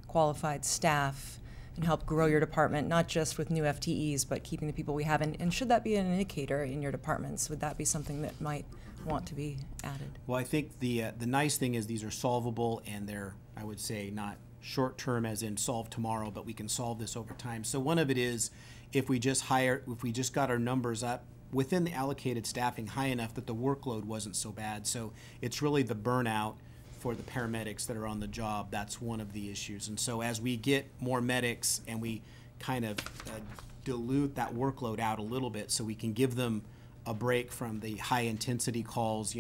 qualified staff and help grow your department, not just with new FTEs, but keeping the people we have? And should that be an indicator in your departments? Would that be something that might want to be added?
Well, I think the nice thing is these are solvable, and they're, I would say, not short term as in solve tomorrow, but we can solve this over time. So one of it is if we just got our numbers up within the allocated staffing high enough that the workload wasn't so bad. So it's really the burnout for the paramedics that are on the job. That's one of the issues. And so as we get more medics and we kind of dilute that workload out a little bit so we can give them a break from the high intensity calls,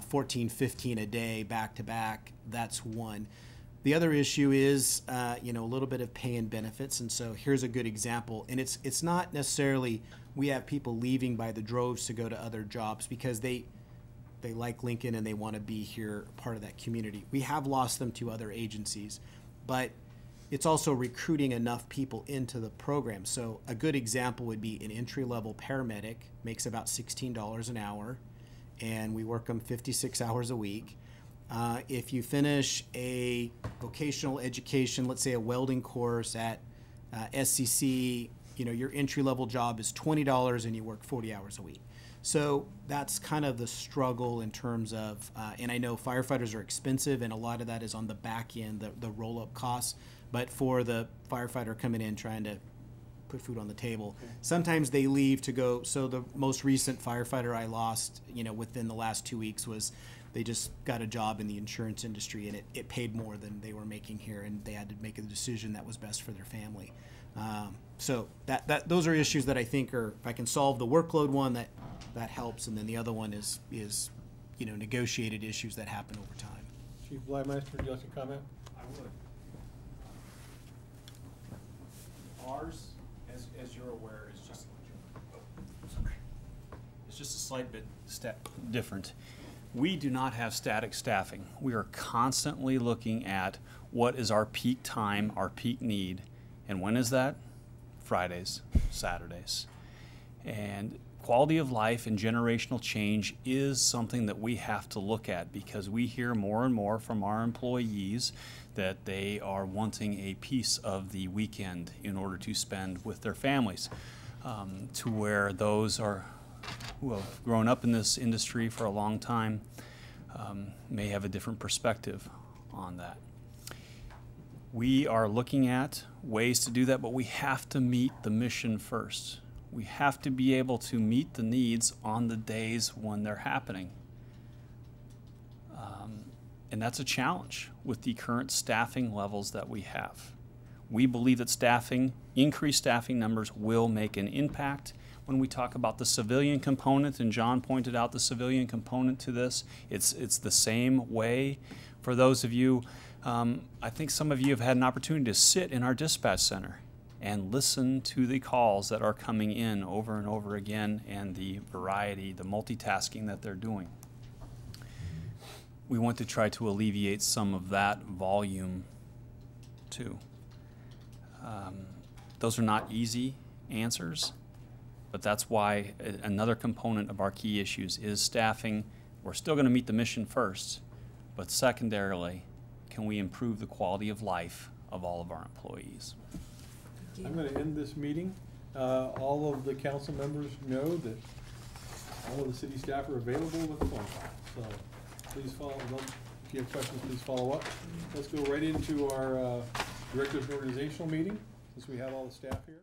14, 15 a day back to back, that's one. The other issue is, a little bit of pay and benefits. And so here's a good example. And it's not necessarily we have people leaving by the droves to go to other jobs because they like Lincoln and they want to be here, part of that community. We have lost them to other agencies, but it's also recruiting enough people into the program. So a good example would be an entry-level paramedic makes about $16 an hour, and we work them 56 hours a week. If you finish a vocational education, let's say a welding course at SCC, your entry-level job is $20 and you work 40 hours a week. So that's kind of the struggle in terms of, and I know firefighters are expensive and a lot of that is on the back end, the roll-up costs, but for the firefighter coming in trying to put food on the table, sometimes they leave to go. So the most recent firefighter I lost, within the last 2 weeks was they just got a job in the insurance industry and it paid more than they were making here, and they had to make a decision that was best for their family. So those are issues that I think are, if I can solve the workload one, that helps, and then the other one is negotiated issues that happen over time.
Chief Blymeister, would you like to comment?
I would. Ours, as you're aware, is just it's just a slight bit different. We do not have static staffing. We are constantly looking at what is our peak time, our peak need, and when is that? Fridays, Saturdays. And quality of life and generational change is something that we have to look at, because we hear more and more from our employees that they are wanting a piece of the weekend in order to spend with their families, to where those who have grown up in this industry for a long time may have a different perspective on that. We are looking at ways to do that, but we have to meet the mission first. We have to be able to meet the needs on the days when they're happening. And that's a challenge with the current staffing levels that we have. We believe that increased staffing numbers will make an impact. When we talk about the civilian component, and John pointed out the civilian component to this, it's the same way. For those of you, I think some of you have had an opportunity to sit in our dispatch center and listen to the calls that are coming in over and over again, and the variety, the multitasking that they're doing. We want to try to alleviate some of that volume too. Those are not easy answers, but that's why another component of our key issues is staffing. We're still going to meet the mission first, but secondarily, can we improve the quality of life of all of our employees?
I'm going to end this meeting. All of the council members know that all of the city staff are available with a phone call. So please follow. If you have questions, please follow up. Let's go right into our directors and organizational meeting, since we have all the staff here.